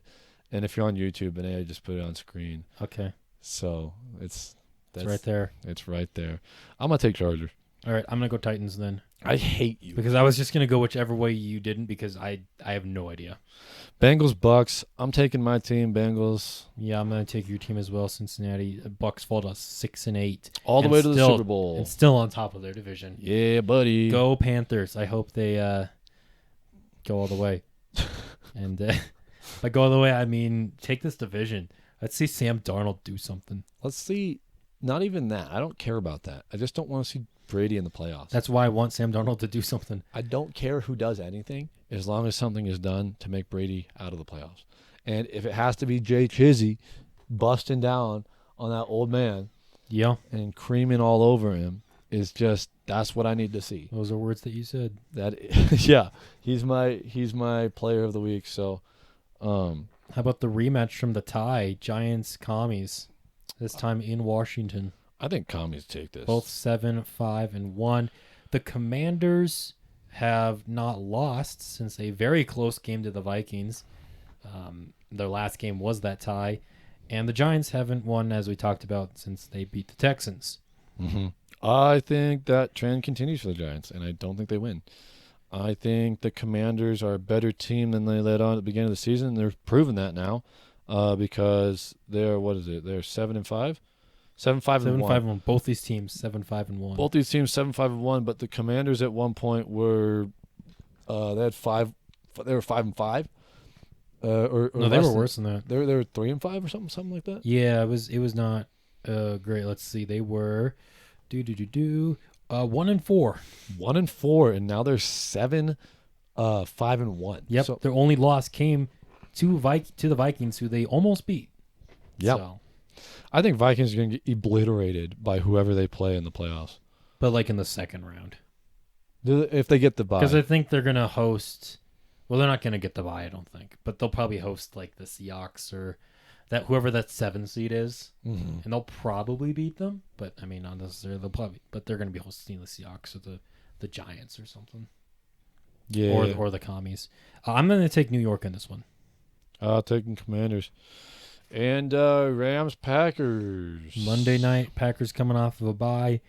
And if you're on YouTube, Benea just put it on screen. Okay. So it's right there. It's right there. I'm gonna take Chargers. All right, I'm gonna go Titans then. I hate you because I was just gonna go whichever way you didn't because I have no idea. Bengals, Bucks. I'm taking my team, Bengals. Yeah, I'm gonna take your team as well. Cincinnati Bucks fall to 6-8, all the way to the Super Bowl, and still on top of their division. Yeah, buddy. Go Panthers! I hope they go all the way. And by go all the way, I mean take this division. Let's see Sam Darnold do something. Let's see. Not even that. I don't care about that. I just don't want to see Brady in the playoffs. That's why I want Sam Darnold to do something. I don't care who does anything as long as something is done to make Brady out of the playoffs. And if it has to be Jay Chizzy busting down on that old man and creaming all over him, that's what I need to see. Those are words that you said. Yeah, he's my player of the week. So, how about the rematch from the tie, Giants Commies, this time in Washington? I think Commies take this. Both 7-5-1. The Commanders have not lost since a very close game to the Vikings. Their last game was that tie, and the Giants haven't won, as we talked about, since they beat the Texans. Mm-hmm. I think that trend continues for the Giants, and I don't think they win. I think the Commanders are a better team than they let on at the beginning of the season. They're proving that now because they're, They're 7-5? 7-5-1. Both these teams 7-5-1. Both these teams 7-5-1, but the Commanders at one point were they had 5. They were 5-5. Or no, they were worse than that. They were 3-5 or something like that. Yeah, it was not great. Let's see, they were 1-4. 1-4, and now they're 5-1. Yep, so their only loss came to the Vikings, who they almost beat. Yeah. So. I think Vikings are going to get obliterated by whoever they play in the playoffs. But like in the second round. If they get the bye. Because I think they're going to host... Well, they're not going to get the bye, I don't think. But they'll probably host like the Seahawks or whoever that 7 seed is. Mm-hmm. And they'll probably beat them. But, I mean, not necessarily. But they're going to be hosting the Seahawks or the Giants or something. Yeah. Or the Commies. I'm going to take New York in this one. I'll take the Commanders. And Rams, Packers. Monday night, Packers coming off of a bye.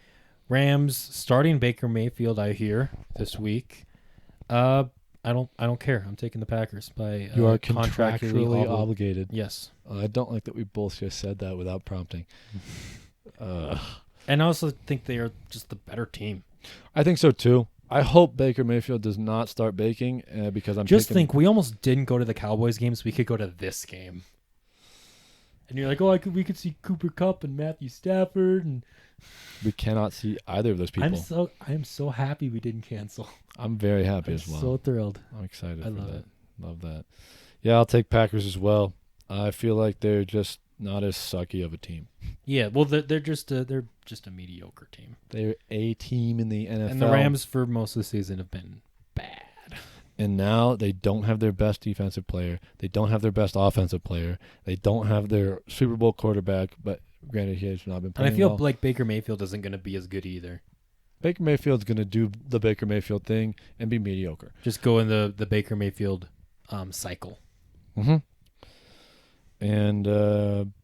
Rams starting Baker Mayfield, I hear, this week. I don't care. I'm taking the Packers by you are contractually obligated. Yes. I don't like that we both just said that without prompting. And I also think they are just the better team. I think so too. I hope Baker Mayfield does not start baking because think we almost didn't go to the Cowboys game, so we could go to this game. And you're like, we could see Cooper Kupp and Matthew Stafford, and we cannot see either of those people. I am so happy we didn't cancel. I'm very happy as well. So thrilled. I'm excited. I love it. Love that. Yeah, I'll take Packers as well. I feel like they're just not as sucky of a team. Yeah, well, they're just a mediocre team. They're a team in the NFL, and the Rams for most of the season have been bad. And now they don't have their best defensive player. They don't have their best offensive player. They don't have their Super Bowl quarterback, but granted, he has not been playing And I feel well. like Baker Mayfield isn't going to be as good either. Baker Mayfield's going to do the Baker Mayfield thing and be mediocre. Just go in the Baker Mayfield cycle. Mm-hmm. And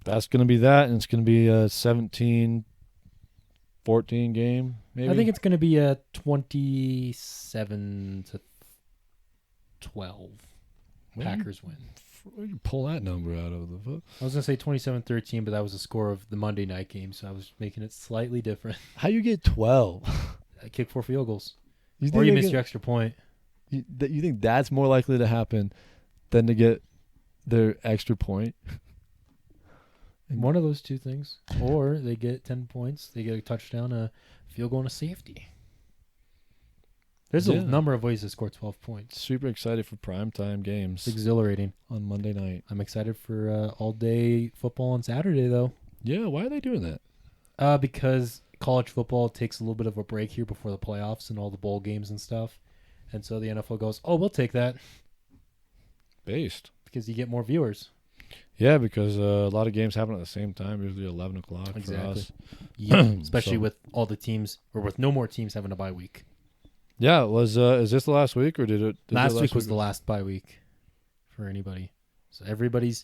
that's going to be that, and it's going to be a 17-14 game, maybe? I think it's going to be a 27-12. Packers win. Where you pull that number out of the book? I was going to say 27-13, but that was the score of the Monday night game, so I was making it slightly different. How you get 12? I kicked 4 field goals. You missed your extra point. You think that's more likely to happen than to get their extra point? One of those two things. Or they get 10 points, they get a touchdown, a field goal, and a safety. There's a number of ways to score 12 points. Super excited for primetime games. It's exhilarating. On Monday night. I'm excited for all-day football on Saturday, though. Yeah, why are they doing that? Because college football takes a little bit of a break here before the playoffs and all the bowl games and stuff. And so the NFL goes, we'll take that. Based. Because you get more viewers. Yeah, because a lot of games happen at the same time, usually 11 o'clock for us. Yeah, especially with all the teams, or with no more teams having a bye week. Yeah, is this the last week, or did last week was the last bye week for anybody. So everybody's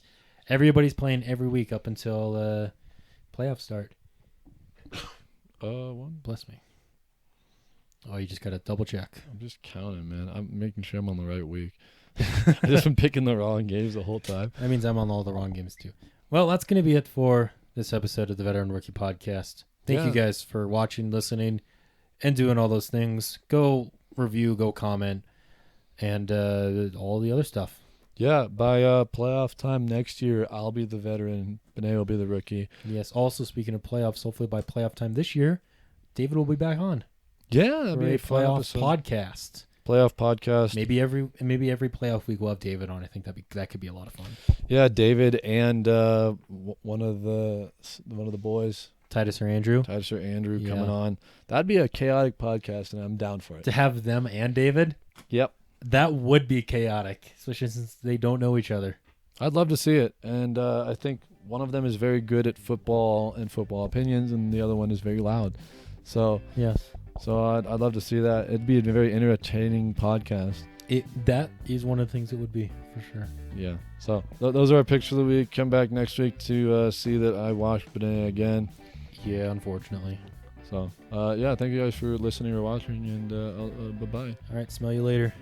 Everybody's playing every week up until playoffs start. One. Bless me. Oh, you just got to double check. I'm just counting, man. I'm making sure I'm on the right week. I've just been picking the wrong games the whole time. That means I'm on all the wrong games too. Well, that's going to be it for this episode of the Veteran Rookie Podcast. Thank you guys for watching, listening, and doing all those things. Go review, go comment, and all the other stuff. Yeah, by playoff time next year, I'll be the veteran. Benet will be the rookie. Yes. Also, speaking of playoffs, hopefully by playoff time this year, David will be back on. Yeah, that'd for be a fun playoff episode. podcast. Playoff podcast. Maybe every playoff week we'll have David on. I think that could be a lot of fun. Yeah, David and one of the boys, Titus or Andrew. Andrew coming on. That'd be a chaotic podcast, and I'm down for it. To have them and David. Yep. That would be chaotic, especially since they don't know each other. I'd love to see it, and I think one of them is very good at football and football opinions, and the other one is very loud. So yes, I'd love to see that. It'd be a very entertaining podcast. That is one of the things it would be for sure. Yeah. So those are our picks of the week. Come back next week to see that I washed Benet again. Yeah, unfortunately. So thank you guys for listening or watching, and bye bye. All right, smell you later.